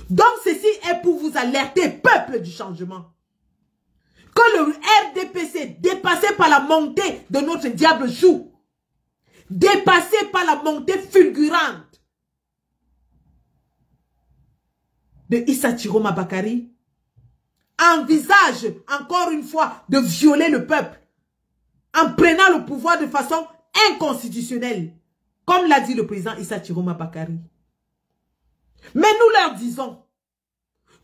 Donc ceci est pour vous alerter, peuple du changement, que le RDPC, dépassé par la montée de notre diable joue, dépassé par la montée fulgurante de Issa Chiroma Bakary, envisage encore une fois de violer le peuple en prenant le pouvoir de façon inconstitutionnelle, comme l'a dit le président Issa Chiroma Bakary. Mais nous leur disons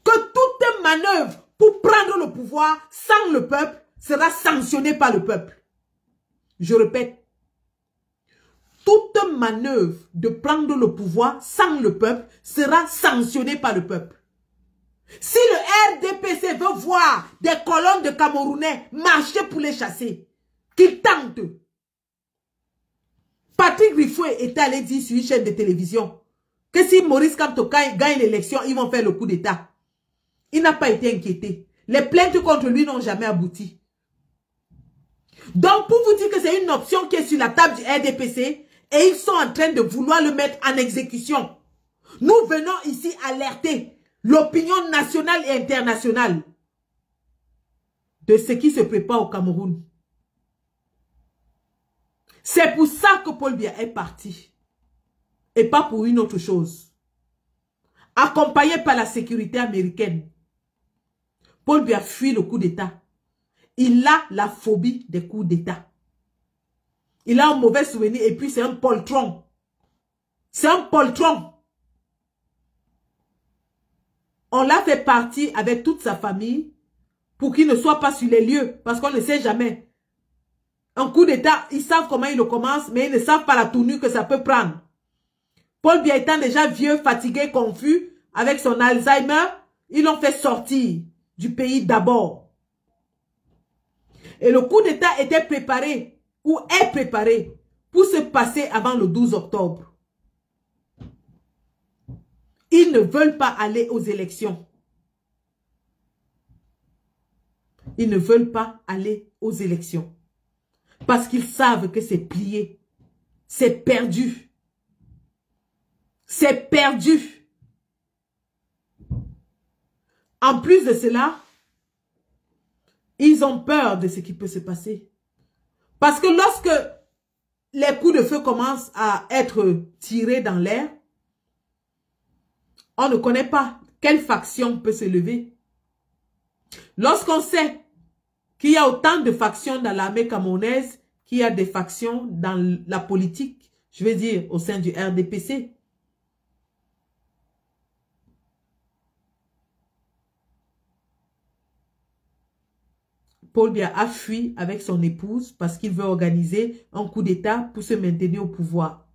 que toute manœuvre pour prendre le pouvoir sans le peuple sera sanctionnée par le peuple. Je répète, toute manœuvre de prendre le pouvoir sans le peuple sera sanctionnée par le peuple. Si le RDPC veut voir des colonnes de Camerounais marcher pour les chasser, qu'ils tentent. Patrick Rifoué est allé dire sur une chaîne de télévision que si Maurice Kamto gagne l'élection, ils vont faire le coup d'État. Il n'a pas été inquiété. Les plaintes contre lui n'ont jamais abouti. Donc, pour vous dire que c'est une option qui est sur la table du RDPC, et ils sont en train de vouloir le mettre en exécution. Nous venons ici alerter l'opinion nationale et internationale de ce qui se prépare au Cameroun. C'est pour ça que Paul Biya est parti. Et pas pour une autre chose. Accompagné par la sécurité américaine, Paul Biya fuit le coup d'État. Il a la phobie des coups d'État. Il a un mauvais souvenir et puis c'est un poltron. C'est un poltron. On l'a fait partir avec toute sa famille pour qu'il ne soit pas sur les lieux parce qu'on ne sait jamais. Un coup d'État, ils savent comment ils le commencent, mais ils ne savent pas la tournure que ça peut prendre. Paul Biya étant déjà vieux, fatigué, confus, avec son Alzheimer, ils l'ont fait sortir du pays d'abord. Et le coup d'État était préparé, ou est préparé, pour se passer avant le 12 octobre. Ils ne veulent pas aller aux élections. Ils ne veulent pas aller aux élections. Parce qu'ils savent que c'est plié. C'est perdu. C'est perdu. En plus de cela, ils ont peur de ce qui peut se passer. Parce que lorsque les coups de feu commencent à être tirés dans l'air, on ne connaît pas quelle faction peut se lever. Lorsqu'on sait qu'il y a autant de factions dans l'armée camerounaise qu'il y a des factions dans la politique, je veux dire au sein du RDPC. Paul Biya a fui avec son épouse parce qu'il veut organiser un coup d'État pour se maintenir au pouvoir.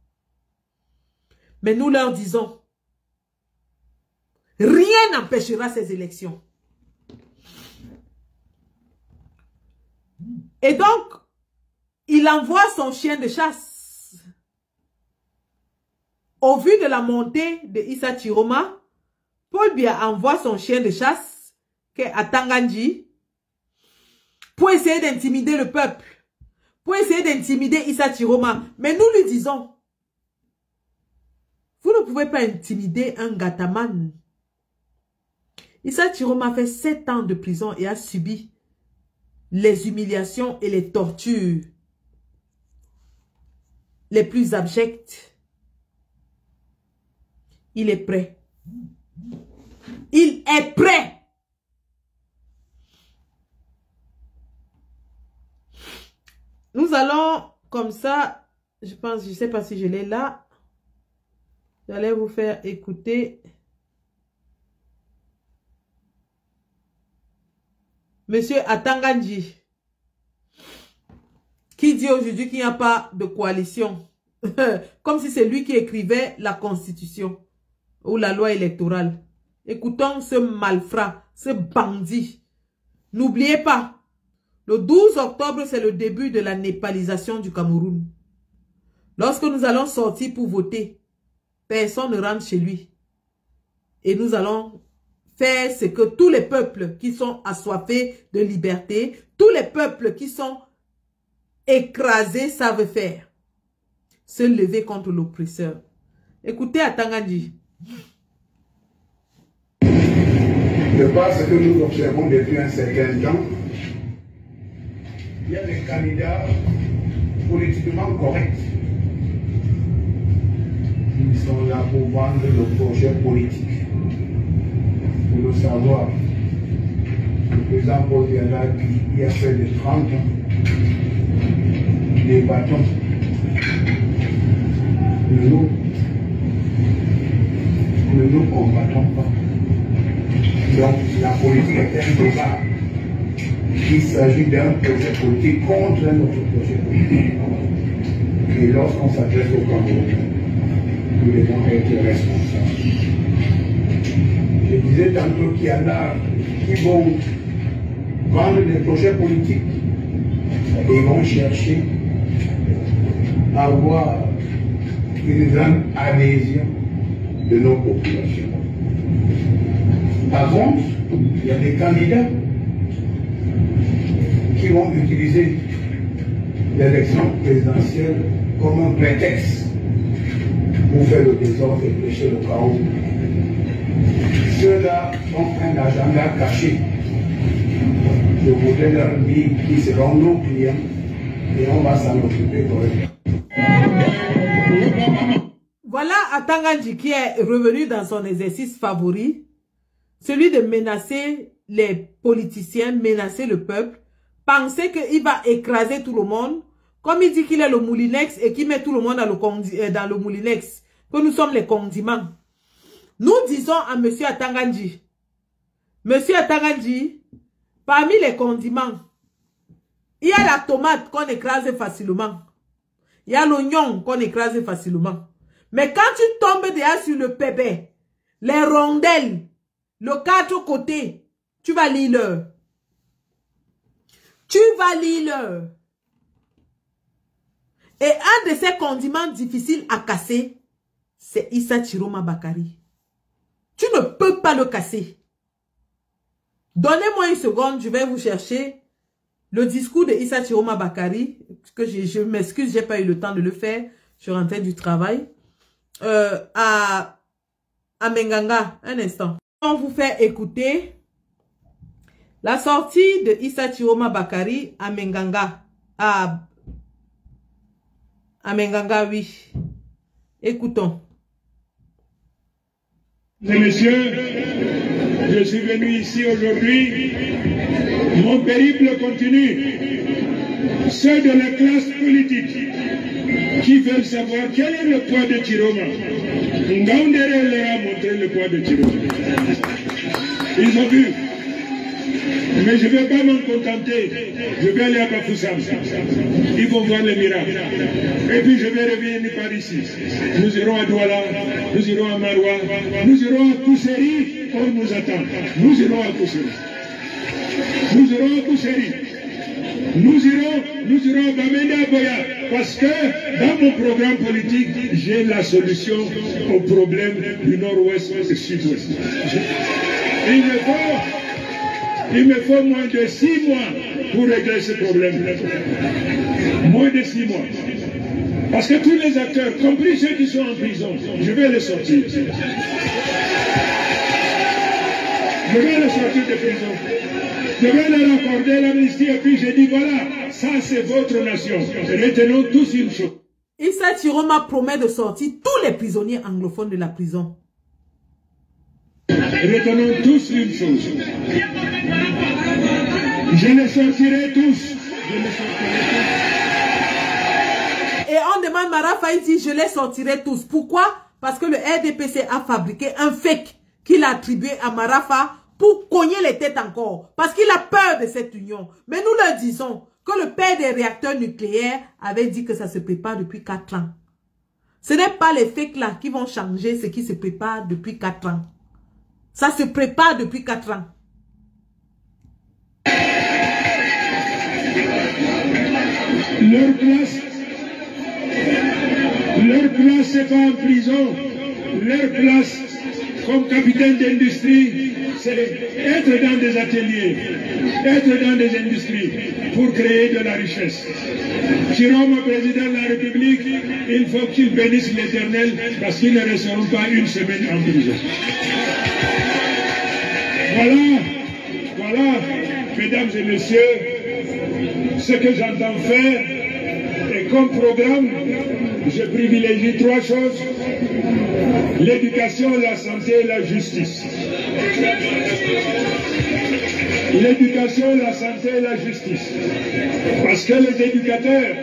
Mais nous leur disons, rien n'empêchera ces élections. Et donc, il envoie son chien de chasse. Au vu de la montée de Issa Chiroma, Paul Biya envoie son chien de chasse, qui est à Tangandji, pour essayer d'intimider le peuple, pour essayer d'intimider Issa Chiroma. Mais nous lui disons, vous ne pouvez pas intimider un gataman. Issa Chiroma fait 7 ans de prison et a subi les humiliations et les tortures les plus abjects. Il est prêt. Il est prêt. Nous allons comme ça, je pense, je ne sais pas si je l'ai là. J'allais vous faire écouter Monsieur Atangandji, qui dit aujourd'hui qu'il n'y a pas de coalition. Comme si c'est lui qui écrivait la Constitution ou la loi électorale. Écoutons ce malfrat, ce bandit. N'oubliez pas, le 12 octobre, c'est le début de la népalisation du Cameroun. Lorsque nous allons sortir pour voter, personne ne rentre chez lui. Et nous allons faire ce que tous les peuples qui sont assoiffés de liberté, tous les peuples qui sont écrasés savent faire. Se lever contre l'oppresseur. Écoutez Atangandji. De par ce que nous observons depuis un certain temps, il y a des candidats politiquement corrects. Ils sont là pour vendre le projet politique. Pour le savoir, le président Paul Biya qui a fait de 30 ans des bâtons. Ne nous combattons pas. Donc la politique est un débat. Il s'agit d'un projet politique contre un autre projet politique. Et lorsqu'on s'adresse au Cameroun, nous devons être responsables. Je disais tantôt qu'il y en a qui vont vendre des projets politiques et ils vont chercher à avoir une grande adhésion de nos populations. Par contre, il y a des candidats qui vont utiliser l'élection présidentielle comme un prétexte pour faire le désordre et prêcher le chaos. Ceux-là ont un agenda caché. Je voudrais leur dire qu'ils seront nos clients et on va s'en occuper correctement. Voilà Atangandji qui est revenu dans son exercice favori, celui de menacer les politiciens, menacer le peuple, penser qu'il va écraser tout le monde, comme il dit qu'il est le moulinex et qu'il met tout le monde dans le moulinex, que nous sommes les condiments. Nous disons à Monsieur Atangandji, Monsieur Atangandji, parmi les condiments, il y a la tomate qu'on écrase facilement. Il y a l'oignon qu'on écrase facilement. Mais quand tu tombes déjà sur le pépé, les rondelles, le quatre côtés, tu vas lire l'heure. Tu vas lire l'heure. Et un de ces condiments difficiles à casser, c'est Issa Chiroma Bakari. Tu ne peux pas le casser. Donnez-moi une seconde, je vais vous chercher le discours de Issa Chiroma Bakari, que je m'excuse, j'ai pas eu le temps de le faire, je rentrais du travail, à Menganga, un instant. On vous fait écouter la sortie de Issa Chiroma Bakari à Menganga, à Menganga, oui. Écoutons. Mesdames et messieurs, je suis venu ici aujourd'hui. Mon périple continue. Ceux de la classe politique qui veulent savoir quel est le poids de Chiroma. Ngaoundéré leur a montré le poids de Chiroma. Ils ont vu. Mais je ne vais pas m'en contenter. Je vais aller à Bafoussam. Ils vont voir les miracles. Et puis je vais revenir par ici. Nous irons à Douala, nous irons à Maroua, nous irons à Kousséri, on nous attend. Nous irons à Kousséri. Nous irons à Kousséri. Nous irons à Bamenda Boya. Parce que dans mon programme politique, j'ai la solution au problème du nord-ouest et du sud-ouest. Il me faut moins de 6 mois pour régler ce problème. Moins de 6 mois. Parce que tous les acteurs, compris ceux qui sont en prison, je vais les sortir. Je vais les sortir de prison. Je vais leur accorder l'amnistie et puis je dis voilà, ça c'est votre nation. Retenons tous une chose. Issa Chiroma promet de sortir tous les prisonniers anglophones de la prison. Retenons tous une chose. Je les sortirai tous. Et on demande Marafa, il dit je les sortirai tous. Pourquoi? Parce que le RDPC a fabriqué un fake qu'il a attribué à Marafa pour cogner les têtes encore. Parce qu'il a peur de cette union. Mais nous leur disons que le père des réacteurs nucléaires avait dit que ça se prépare depuis 4 ans. Ce n'est pas les fakes là qui vont changer ce qui se prépare depuis 4 ans. Ça se prépare depuis 4 ans. Leur place c'est pas en prison. Leur place comme capitaine d'industrie, c'est être dans des ateliers, être dans des industries pour créer de la richesse. Chiroma, président de la République, il faut qu'il bénisse l'Éternel parce qu'ils ne resteront pas une semaine en prison. Voilà, mesdames et messieurs, ce que j'entends faire. Et comme programme, je privilégie 3 choses: l'éducation, la santé et la justice. L'éducation, la santé et la justice. Parce que les éducateurs,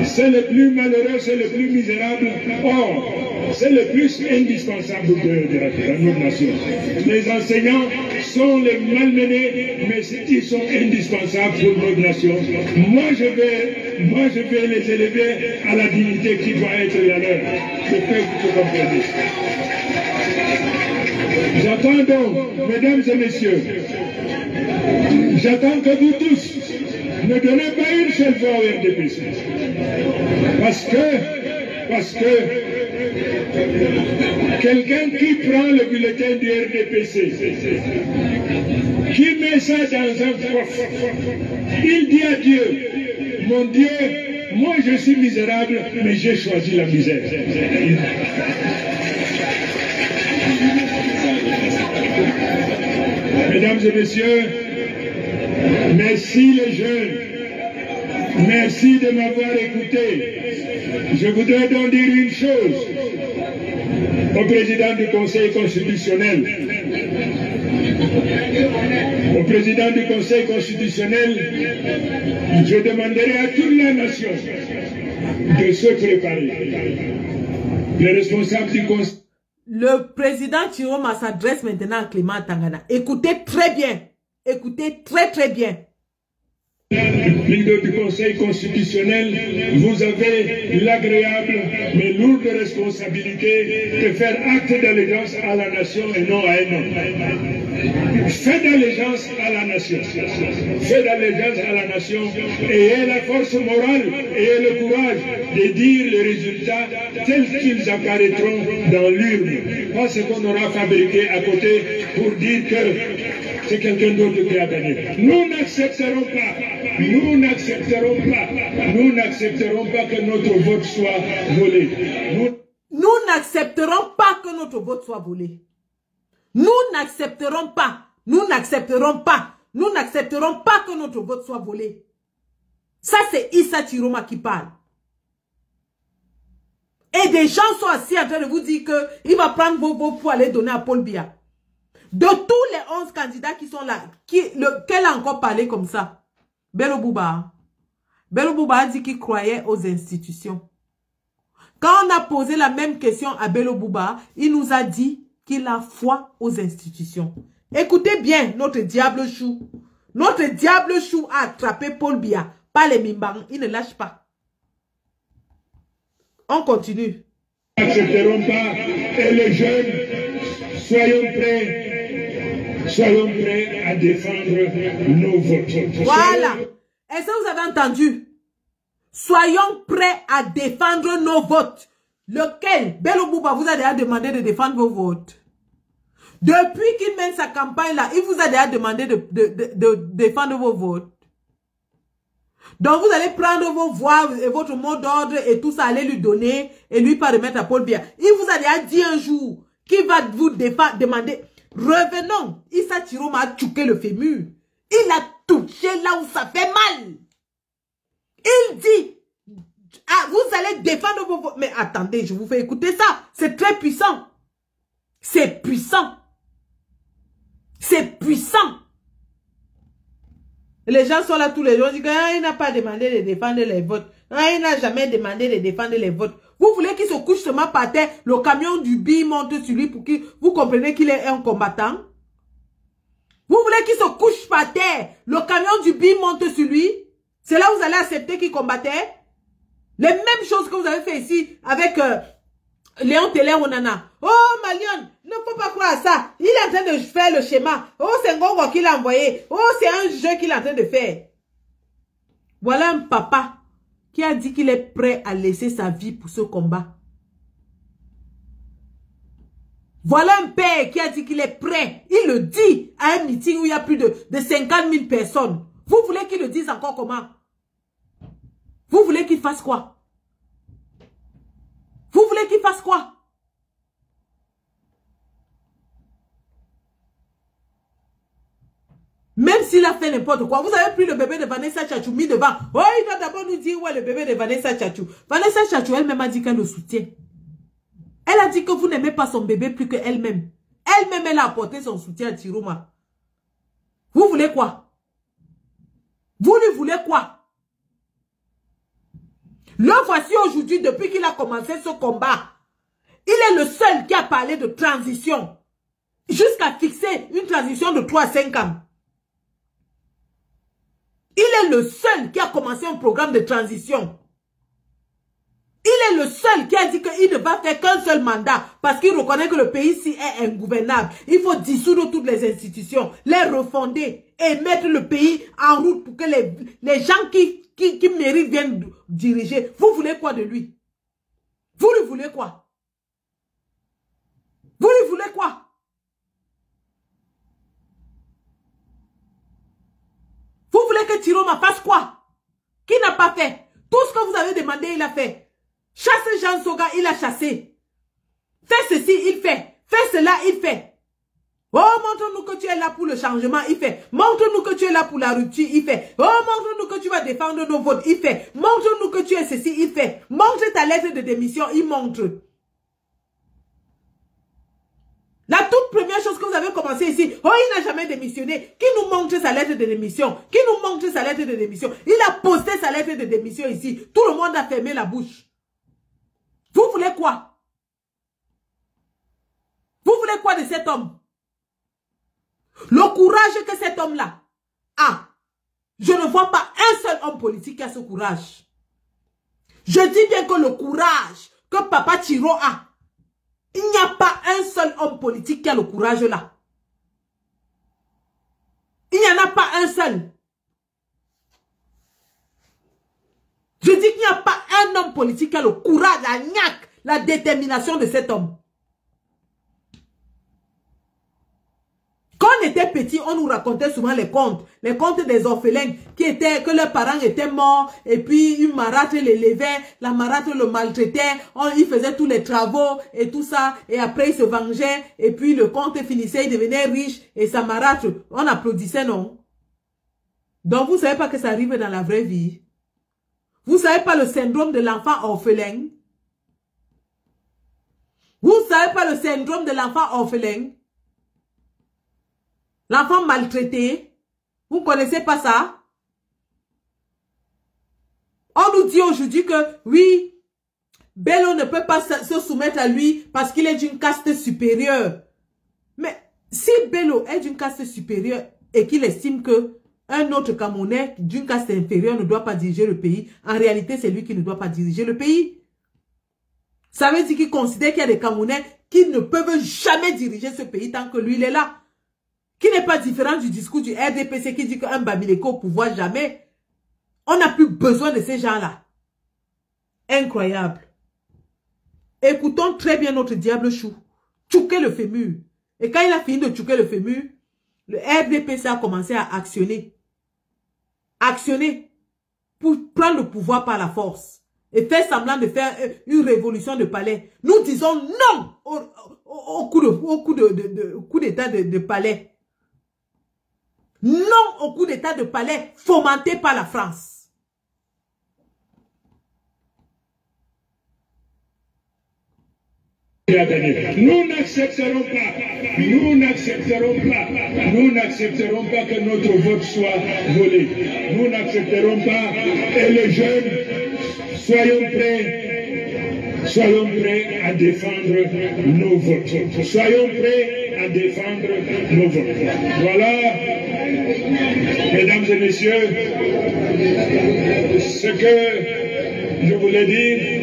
c'est le plus malheureux, c'est le plus misérable. Or, c'est le plus indispensable de notre nation. Les enseignants sont les malmenés, mais ils sont indispensables pour notre nation. Moi, je vais les élever à la dignité qui doit être la leur. Je fais que vous compreniez. J'attends donc, mesdames et messieurs, j'attends que vous tous ne donnez pas une seule fois au RDPC. Parce que quelqu'un qui prend le bulletin du RDPC, qui met ça dans un coffre, il dit à Dieu, mon Dieu, moi je suis misérable, mais j'ai choisi la misère. Mesdames et messieurs, merci les jeunes, merci de m'avoir écouté. Je voudrais donc dire une chose au président du Conseil constitutionnel. Au président du Conseil constitutionnel, je demanderai à toute la nation de se préparer. Les responsables du Conseil... Le président Chiroma s'adresse maintenant à Clément Tangana. Écoutez très bien. Écoutez très très bien. Leader du Conseil constitutionnel, vous avez l'agréable mais lourde responsabilité de faire acte d'allégeance à la nation et non à un homme. Faites allégeance à la nation. Faites allégeance à la nation. Ayez la force morale, ayez le courage de dire les résultats tels qu'ils apparaîtront dans l'urne. Pas ce qu'on aura fabriqué à côté pour dire que c'est quelqu'un d'autre qui a gagné. Nous n'accepterons pas que notre vote soit volé. Nous n'accepterons pas que notre vote soit volé. Nous n'accepterons pas que notre vote soit volé. Ça, c'est Issa Chiroma qui parle. Et des gens sont assis en train de vous dire qu'il va prendre vos votes pour aller donner à Paul Biya. De tous les 11 candidats qui sont là, lequel a encore parlé comme ça? Bello Bouba. Bello Bouba a dit qu'il croyait aux institutions. Quand on a posé la même question à Bello Bouba, il nous a dit qu'il a foi aux institutions. Écoutez bien, notre diable chou. Notre diable chou a attrapé Paul Biya. Pas les mimbang, il ne lâche pas. On continue. Nous n'accepterons pas. Et les jeunes, soyons prêts à défendre nos votes. Voilà. Est-ce que vous avez entendu? Soyons prêts à défendre nos votes. Lequel? Bello Bouba vous a déjà demandé de défendre vos votes. Depuis qu'il mène sa campagne là, il vous a déjà demandé de défendre vos votes. Donc vous allez prendre vos voix et votre mot d'ordre et tout ça, allez lui donner et lui pas remettre à Paul Biya. Il vous a déjà dit un jour qu'il va vous demander. Revenons. Issa Chiroma a touché le fémur. Il a touché là où ça fait mal. Il dit, vous allez défendre vos... Mais attendez, je vous fais écouter ça. C'est très puissant. C'est puissant. C'est puissant. Les gens sont là tous les jours. Ils disent qu'il n'a pas demandé de défendre les votes. Il n'a jamais demandé de défendre les votes. Vous voulez qu'il se couche seulement par terre, le camion du BI monte sur lui pour que vous compreniez qu'il est un combattant? Vous voulez qu'il se couche par terre, le camion du BI monte sur lui? C'est là où vous allez accepter qu'il combattait? Les mêmes choses que vous avez fait ici avec Léon Télé Onana. Oh, Malion, ne faut pas croire à ça. Il est en train de faire le schéma. Oh, c'est Ngongo qui l'a envoyé. Oh, c'est un jeu qu'il est en train de faire. Voilà un papa qui a dit qu'il est prêt à laisser sa vie pour ce combat. Voilà un père qui a dit qu'il est prêt. Il le dit à un meeting où il y a plus de 50 000 personnes. Vous voulez qu'il le dise encore comment? Vous voulez qu'il fasse quoi? Vous voulez qu'il fasse quoi? Même s'il a fait n'importe quoi, vous avez pris le bébé de Vanessa Tchatchou mis devant. Oh, il doit d'abord nous dire où est le bébé de Vanessa Tchatchou. Vanessa Tchatchou elle-même a dit qu'elle le soutient. Elle a dit que vous n'aimez pas son bébé plus qu'elle-même. Elle-même, elle a apporté son soutien à Chiroma. Vous voulez quoi? Vous lui voulez quoi? Le voici aujourd'hui, depuis qu'il a commencé ce combat. Il est le seul qui a parlé de transition. Jusqu'à fixer une transition de 3 à 5 ans. Il est le seul qui a commencé un programme de transition. Il est le seul qui a dit qu'il ne va faire qu'un seul mandat parce qu'il reconnaît que le pays-ci est ingouvernable. Il faut dissoudre toutes les institutions, les refonder et mettre le pays en route pour que les gens qui méritent viennent diriger. Vous voulez quoi de lui? Vous lui voulez quoi? Vous lui voulez quoi? Vous voulez que Chiroma fasse quoi? Qui n'a pas fait? Tout ce que vous avez demandé, il a fait. Chasse Jean Soga, il a chassé. Fais ceci, il fait. Fais cela, il fait. Oh, montre-nous que tu es là pour le changement, il fait. Montre-nous que tu es là pour la rupture, il fait. Oh, montre-nous que tu vas défendre nos votes, il fait. Montre-nous que tu es ceci, il fait. Montre ta lettre de démission, il montre. La toute première chose que vous avez commencé ici, oh, il n'a jamais démissionné. Qui nous montre sa lettre de démission? Qui nous montre sa lettre de démission? Il a posté sa lettre de démission ici. Tout le monde a fermé la bouche. Vous voulez quoi? Vous voulez quoi de cet homme? Le courage que cet homme-là a. Je ne vois pas un seul homme politique qui a ce courage. Je dis bien que le courage que Papa Tchiro a, il n'y a pas un seul homme politique qui a le courage là. Il n'y en a pas un seul. Je dis qu'il n'y a pas un homme politique qui a le courage, la niaque, la détermination de cet homme. Quand on était petit, on nous racontait souvent les contes des orphelins que leurs parents étaient morts et puis une marâtre l'élevait, la marâtre le maltraitait, il faisait tous les travaux et tout ça et après il se vengeait et puis le conte finissait, il devenait riche et sa marâtre, on applaudissait, non? Donc vous ne savez pas que ça arrive dans la vraie vie. Vous ne savez pas le syndrome de l'enfant orphelin. Vous ne savez pas le syndrome de l'enfant orphelin. L'enfant maltraité, vous ne connaissez pas ça? On nous dit aujourd'hui que, oui, Bello ne peut pas se soumettre à lui parce qu'il est d'une caste supérieure. Mais si Bello est d'une caste supérieure et qu'il estime que un autre Camerounais d'une caste inférieure ne doit pas diriger le pays, en réalité, c'est lui qui ne doit pas diriger le pays. Ça veut dire qu'il considère qu'il y a des Camerounais qui ne peuvent jamais diriger ce pays tant que lui, il est là. Qui n'est pas différent du discours du RDPC qui dit qu'un Bamileke au pouvoir, jamais. On n'a plus besoin de ces gens-là. Incroyable. Écoutons très bien notre diable chou. Tchouker le fémur. Et quand il a fini de tchouker le fémur, le RDPC a commencé à actionner. Actionner pour prendre le pouvoir par la force. Et faire semblant de faire une révolution de palais. Nous disons non au coup d'état de palais. Non au coup d'état de palais fomenté par la France. Nous n'accepterons pas que notre vote soit volé. Nous n'accepterons pas. Et les jeunes, soyons prêts à défendre nos votes. Soyons prêts à défendre nos votes. Voilà, mesdames et messieurs, ce que je voulais dire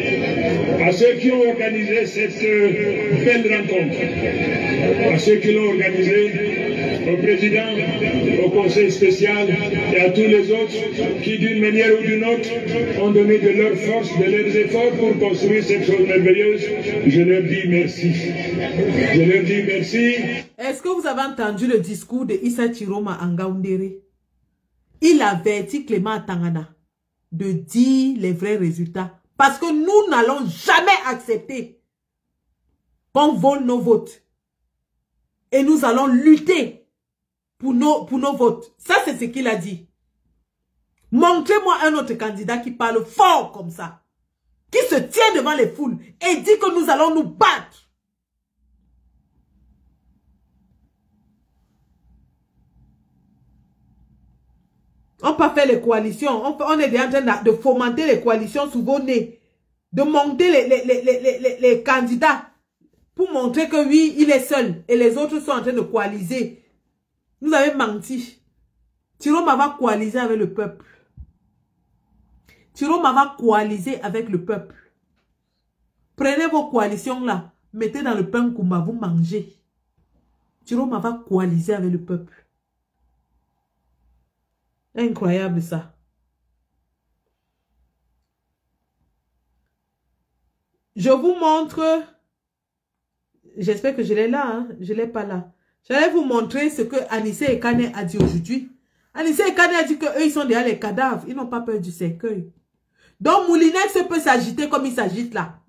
à ceux qui ont organisé cette belle rencontre, à ceux qui l'ont organisée, au président, au conseil spécial et à tous les autres qui, d'une manière ou d'une autre, ont donné de leur force, de leurs efforts pour construire cette chose merveilleuse. Je leur dis merci. Je leur dis merci. Est-ce que vous avez entendu le discours de Issa Chiroma en Ngaoundéré? Il avertit Clément Tangana de dire les vrais résultats. Parce que nous n'allons jamais accepter qu'on vole nos votes. Et nous allons lutter pour nos votes. Ça, c'est ce qu'il a dit. Montrez-moi un autre candidat qui parle fort comme ça. Qui se tient devant les foules et dit que nous allons nous battre. On peut faire les coalitions. On est en train de fomenter les coalitions sous vos nez. De monter les candidats. Pour montrer que oui, il est seul. Et les autres sont en train de coaliser. Vous avez menti. Chiroma va coaliser avec le peuple. Chiroma va coaliser avec le peuple. Prenez vos coalitions là. Mettez dans le pain Kumba, vous mangez. Chiroma va coaliser avec le peuple. Incroyable ça. Je vous montre. J'espère que je l'ai là. Hein? Je ne l'ai pas là. J'allais vous montrer ce que Anissé Ekane a dit aujourd'hui. Anissé Ekane a dit qu'eux, ils sont derrière les cadavres. Ils n'ont pas peur du cercueil. Donc, Moulinex peut s'agiter comme il s'agite là.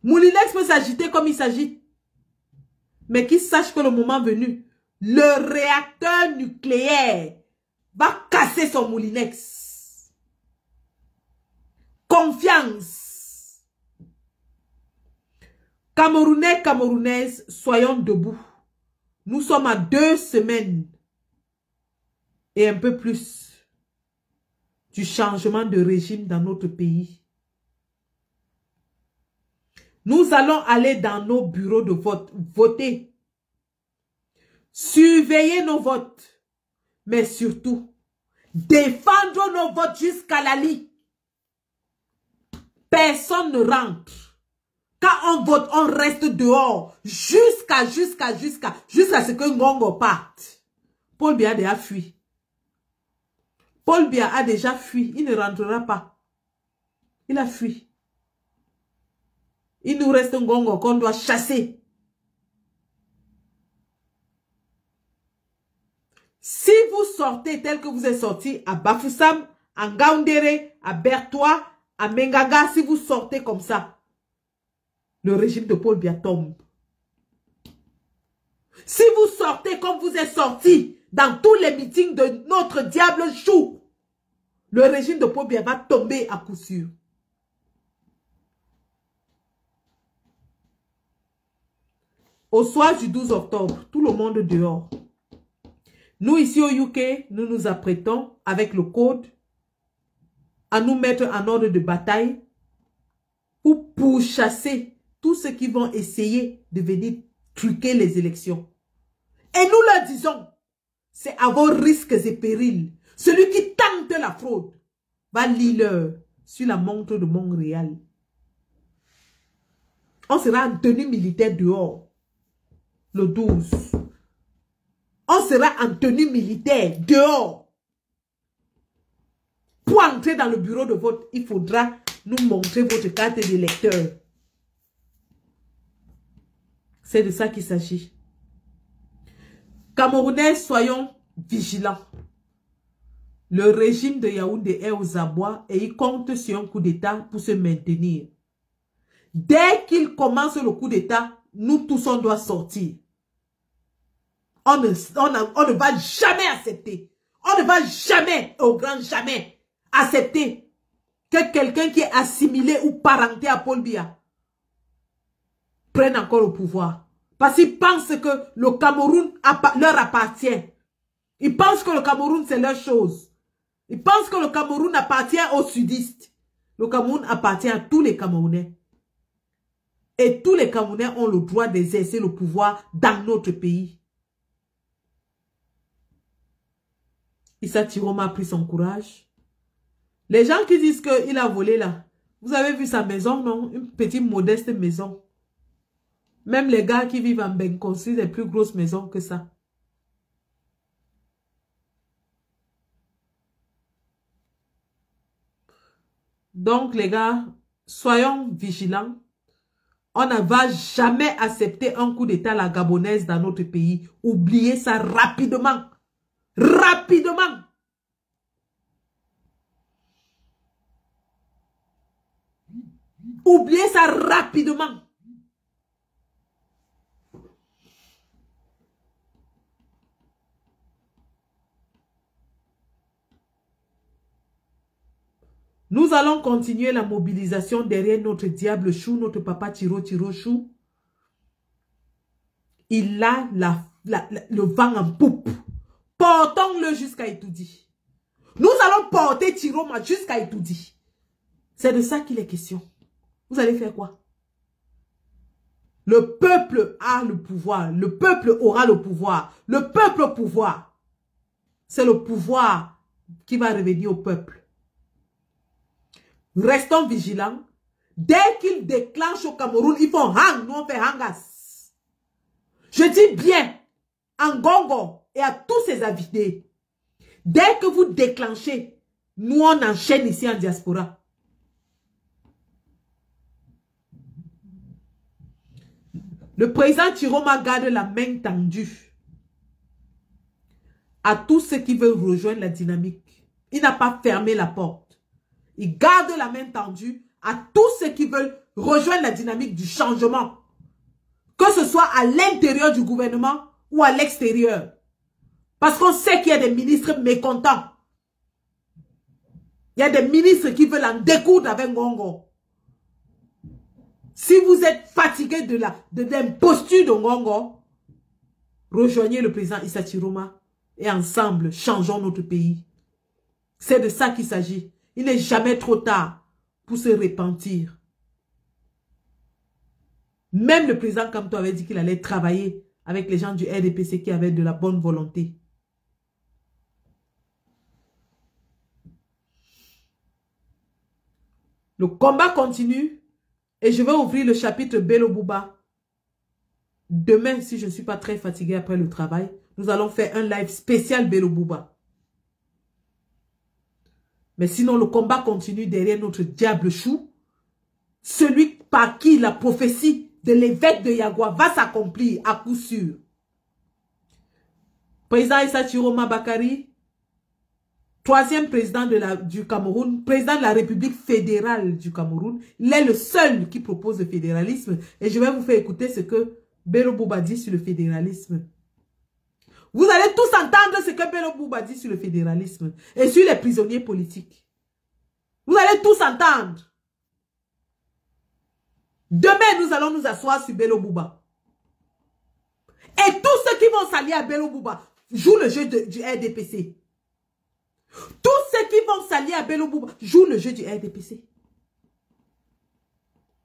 Moulinex peut s'agiter comme il s'agite. Mais qu'il sache que le moment venu, le réacteur nucléaire va casser son Moulinex. Confiance. Camerounais, Camerounaises, soyons debout. Nous sommes à 2 semaines et un peu plus du changement de régime dans notre pays. Nous allons aller dans nos bureaux de vote, voter. Surveiller nos votes, mais surtout, défendre nos votes jusqu'à la lit. Personne ne rentre. Quand on vote, on reste dehors jusqu'à ce que Ngongo parte. Paul Biya a fui. Paul Biya a déjà fui. Il ne rentrera pas. Il a fui. Il nous reste Ngongo qu'on doit chasser. Si vous sortez tel que vous êtes sorti à Bafoussam, à Ngaoundéré, à Bertois, à Mengaga, si vous sortez comme ça, le régime de Paul Biya tombe. Si vous sortez comme vous êtes sorti dans tous les meetings de notre diable chou, le régime de Paul Biya va tomber à coup sûr. Au soir du 12 octobre, tout le monde dehors. Nous, ici au UK, nous nous apprêtons avec le code à nous mettre en ordre de bataille pour pourchasser tous ceux qui vont essayer de venir truquer les élections. Et nous leur disons, c'est à vos risques et périls. Celui qui tente la fraude va lire sur la montre de Montréal. On sera en tenue militaire dehors, le 12. On sera en tenue militaire dehors. Pour entrer dans le bureau de vote, il faudra nous montrer votre carte d'électeur. C'est de ça qu'il s'agit. Camerounais, soyons vigilants. Le régime de Yaoundé est aux abois et il compte sur un coup d'État pour se maintenir. Dès qu'il commence le coup d'État, nous tous on doit sortir. On ne va jamais accepter. On ne va jamais, au grand jamais, accepter que quelqu'un qui est assimilé ou parenté à Paul Biya prennent encore le pouvoir. Parce qu'ils pensent que le Cameroun leur appartient. Ils pensent que le Cameroun, c'est leur chose. Ils pensent que le Cameroun appartient aux sudistes. Le Cameroun appartient à tous les Camerounais. Et tous les Camerounais ont le droit d'exercer le pouvoir dans notre pays. Issa Chiroma a pris son courage. Les gens qui disent qu'il a volé là, vous avez vu sa maison, non? Une petite modeste maison. Même les gars qui vivent en Ben construisent des plus grosses maisons que ça. Donc les gars, soyons vigilants. On ne va jamais accepter un coup d'état à la gabonaise dans notre pays. Oubliez ça rapidement. Rapidement. Oubliez ça rapidement. Nous allons continuer la mobilisation derrière notre diable chou, notre papa Tiro Chou. Il a le vent en poupe. Portons-le jusqu'à Itoudi. Nous allons porter Tiroma jusqu'à Itoudi. C'est de ça qu'il est question. Vous allez faire quoi? Le peuple a le pouvoir. Le peuple aura le pouvoir. Le peuple au pouvoir. C'est le pouvoir qui va revenir au peuple. Restons vigilants. Dès qu'ils déclenchent au Cameroun, ils font hang, nous on fait hangas. Je dis bien, en Gongo et à tous ces avidés, dès que vous déclenchez, nous on enchaîne ici en diaspora. Le président Chiroma garde la main tendue à tous ceux qui veulent rejoindre la dynamique. Il n'a pas fermé la porte. Il garde la main tendue à tous ceux qui veulent rejoindre la dynamique du changement. Que ce soit à l'intérieur du gouvernement ou à l'extérieur. Parce qu'on sait qu'il y a des ministres mécontents. Il y a des ministres qui veulent en découdre avec Ngongo. Si vous êtes fatigué de l'imposture de Ngongo, rejoignez le président Issa Chiroma et ensemble, changeons notre pays. C'est de ça qu'il s'agit. Il n'est jamais trop tard pour se repentir. Même le président Kamto avait dit qu'il allait travailler avec les gens du RDPC qui avaient de la bonne volonté. Le combat continue et je vais ouvrir le chapitre Bello Bouba. Demain, si je ne suis pas très fatigué après le travail, nous allons faire un live spécial Bello Bouba. Mais sinon, le combat continue derrière notre diable chou. Celui par qui la prophétie de l'évêque de Yagua va s'accomplir à coup sûr. Président Issa Chiroma Bakari, troisième président du Cameroun, président de la République fédérale du Cameroun. Il est le seul qui propose le fédéralisme. Et je vais vous faire écouter ce que Bello Bouba dit sur le fédéralisme. Vous allez tous entendre ce que Bello Bouba dit sur le fédéralisme et sur les prisonniers politiques. Vous allez tous entendre. Demain, nous allons nous asseoir sur Bello Bouba. Et tous ceux qui vont s'allier à Bello Bouba jouent le jeu du RDPC. Tous ceux qui vont s'allier à Bello Bouba jouent le jeu du RDPC.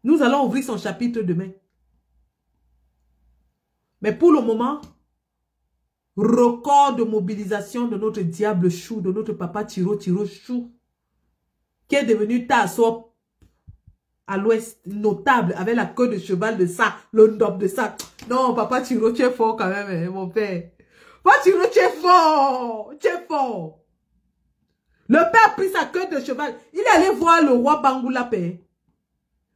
Nous allons ouvrir son chapitre demain. Mais pour le moment, record de mobilisation de notre diable chou, de notre papa Tiro Chou, qui est devenu Tasso à l'ouest, notable, avec la queue de cheval de ça, le ndop de ça. Non, papa Tiro, tu es fort quand même, hein, mon père. Papa Tiro, tu es fort, tu es fort. Le père a pris sa queue de cheval, il est allé voir le roi Bangoula Père.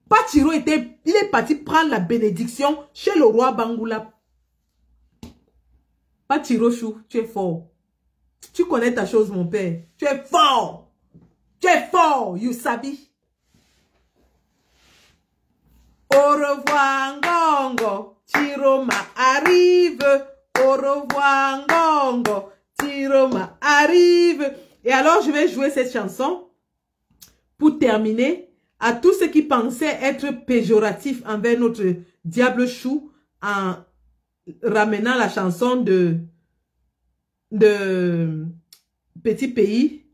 Papa Tiro il est parti prendre la bénédiction chez le roi Bangoula. Tirochou, tu es fort. Tu connais ta chose, mon père. Tu es fort. Tu es fort, you sabi. Au revoir, Ngongo. Chiroma arrive. Au revoir, Ngongo. Chiroma arrive. Et alors, je vais jouer cette chanson pour terminer. À tous ceux qui pensaient être péjoratifs envers notre Diable Chou en ramenant la chanson de Petit Pays.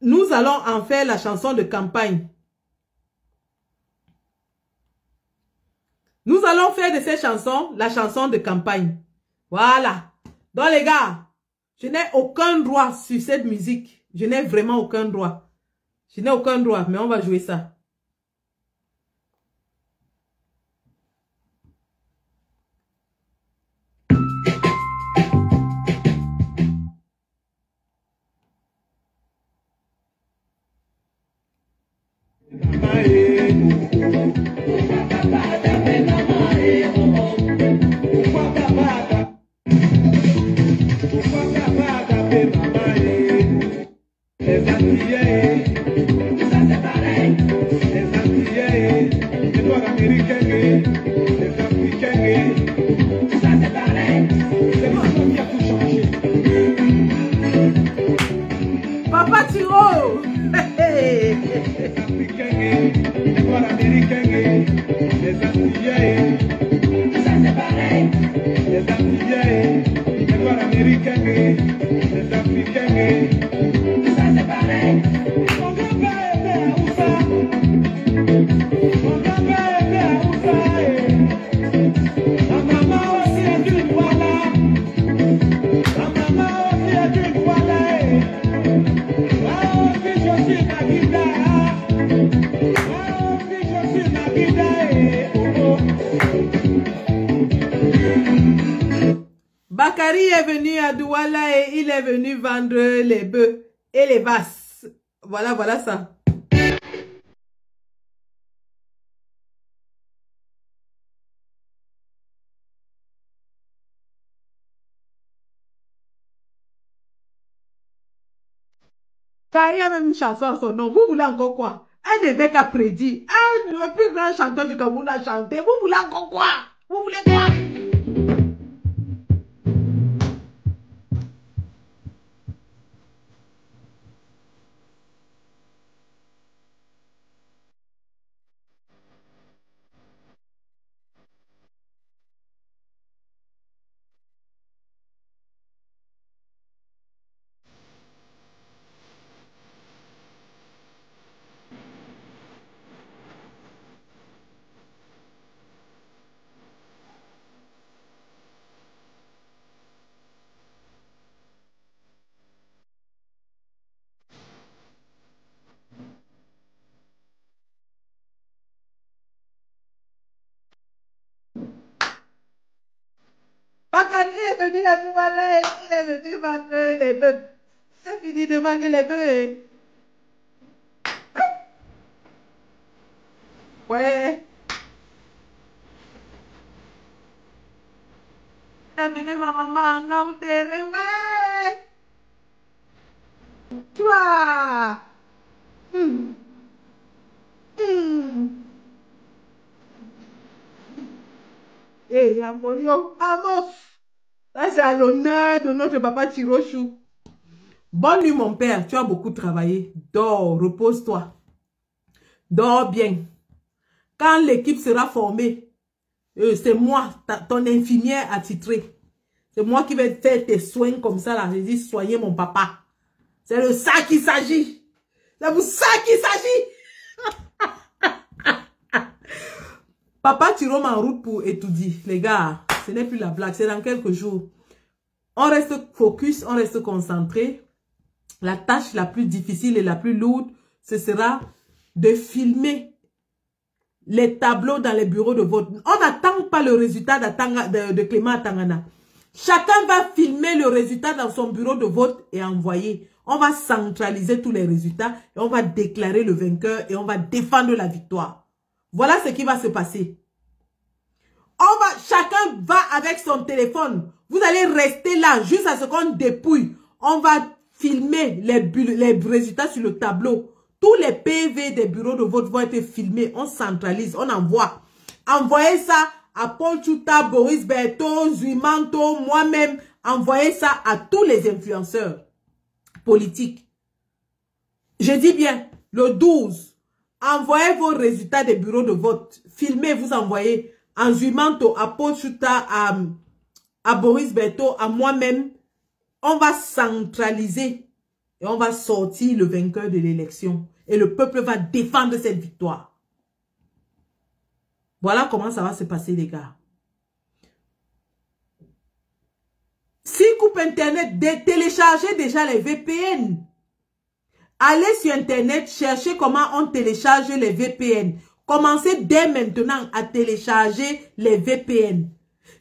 Nous allons en faire la chanson de campagne. Nous allons faire de ces chansons la chanson de campagne. Voilà. Donc les gars, je n'ai aucun droit sur cette musique. Je n'ai vraiment aucun droit. Je n'ai aucun droit, mais on va jouer ça. Papa Tiro. Bakary est venu à Douala et il est venu vendre les bœufs et les vaches. Voilà, voilà ça. Ça y a même une chanson à son nom. Vous voulez encore quoi? Un évêque a prédit. Le plus grand chanteur du Cameroun a chanté. Vous voulez encore quoi? Vous voulez quoi? Bakary est venu à Douala et il est venu vendre les bœufs. C'est fini de vendre les bœufs. Ouais. Amenez ma maman en enterré, ouais. Toi. Eh, Amorio, Amos. Ça, c'est à l'honneur de notre papa Tirochou. Bonne nuit, mon père. Tu as beaucoup travaillé. Dors, repose-toi. Dors bien. Quand l'équipe sera formée, c'est moi, ton infirmière attitrée. C'est moi qui vais faire tes soins comme ça, là. Je dis, soignez mon papa. C'est de ça qu'il s'agit. C'est pour ça qu'il s'agit. Papa Tiro en route pour étudier. Les gars, ce n'est plus la blague. C'est dans quelques jours. On reste focus, on reste concentré. La tâche la plus difficile et la plus lourde, ce sera de filmer les tableaux dans les bureaux de vote. On n'attend pas le résultat de Clément Atangana. Chacun va filmer le résultat dans son bureau de vote et envoyer. On va centraliser tous les résultats et on va déclarer le vainqueur et on va défendre la victoire. Voilà ce qui va se passer. Chacun va avec son téléphone. Vous allez rester là jusqu'à ce qu'on dépouille. On va filmer les résultats sur le tableau. Tous les PV des bureaux de vote vont être filmés. On centralise, on envoie. Envoyez ça à Paul Chouta, Boris Berthaud, Zuimanto, moi-même. Envoyez ça à tous les influenceurs politiques. Je dis bien, le 12, envoyez vos résultats des bureaux de vote. Filmez, vous envoyez en Zuimanto, à Paul Chouta, à Boris Berthaud, à moi-même. On va centraliser et on va sortir le vainqueur de l'élection. Et le peuple va défendre cette victoire. Voilà comment ça va se passer, les gars. Si coupe Internet, téléchargez déjà les VPN. Allez sur Internet, cherchez comment on télécharge les VPN. Commencez dès maintenant à télécharger les VPN.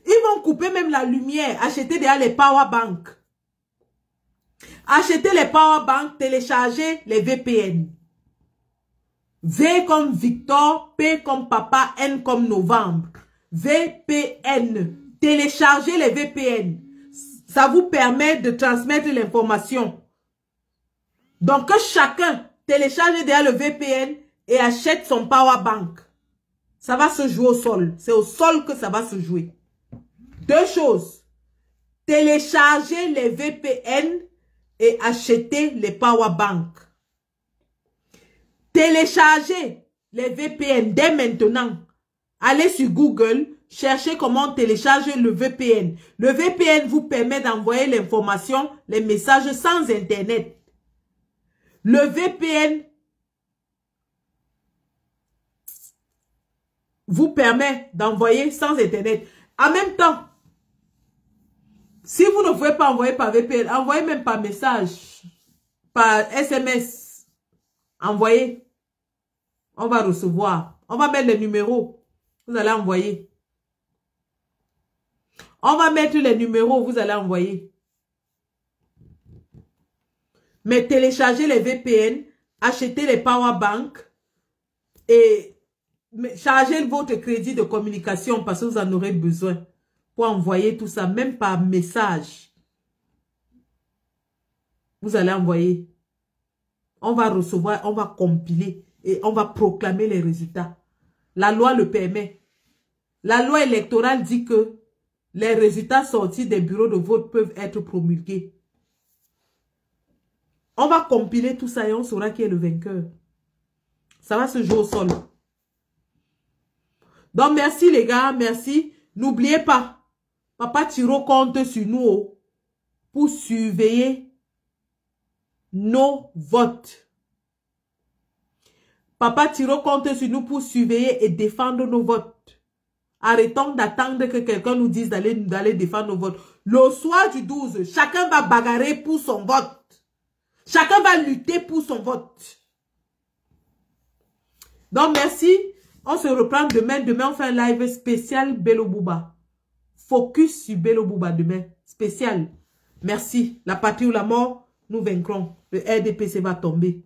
Ils vont couper même la lumière. Achetez déjà les powerbanks. Achetez les powerbanks, téléchargez les VPN. V comme Victor, P comme Papa, N comme Novembre. VPN. Téléchargez les VPN. Ça vous permet de transmettre l'information. Donc, que chacun télécharge déjà le VPN et achète son powerbank. Ça va se jouer au sol. C'est au sol que ça va se jouer. Deux choses. Téléchargez les VPN et achetez les powerbanks. Téléchargez les VPN dès maintenant. Allez sur Google, cherchez comment télécharger le VPN. Le VPN vous permet d'envoyer l'information, les messages sans Internet. Le VPN vous permet d'envoyer sans Internet. En même temps, si vous ne pouvez pas envoyer par VPN, envoyez même par message, par SMS. Envoyez. On va recevoir. On va mettre les numéros. Vous allez envoyer. On va mettre les numéros. Vous allez envoyer. Mais téléchargez les VPN, achetez les powerbanks et chargez votre crédit de communication parce que vous en aurez besoin pour envoyer tout ça, même par message. Vous allez envoyer. On va recevoir, on va compiler et on va proclamer les résultats. La loi le permet. La loi électorale dit que les résultats sortis des bureaux de vote peuvent être promulgués. On va compiler tout ça et on saura qui est le vainqueur. Ça va se jouer au sol. Donc, merci les gars, merci. N'oubliez pas, Papa Tiro compte sur nous pour surveiller nos votes. Papa Tiro compte sur nous pour surveiller et défendre nos votes. Arrêtons d'attendre que quelqu'un nous dise d'aller défendre nos votes. Le soir du 12, chacun va bagarrer pour son vote. Chacun va lutter pour son vote. Donc, merci. On se reprend demain. Demain, on fait un live spécial Bello Bouba. Focus sur Bello Bouba demain. Spécial. Merci. La patrie ou la mort, nous vaincrons. Le RDPC va tomber.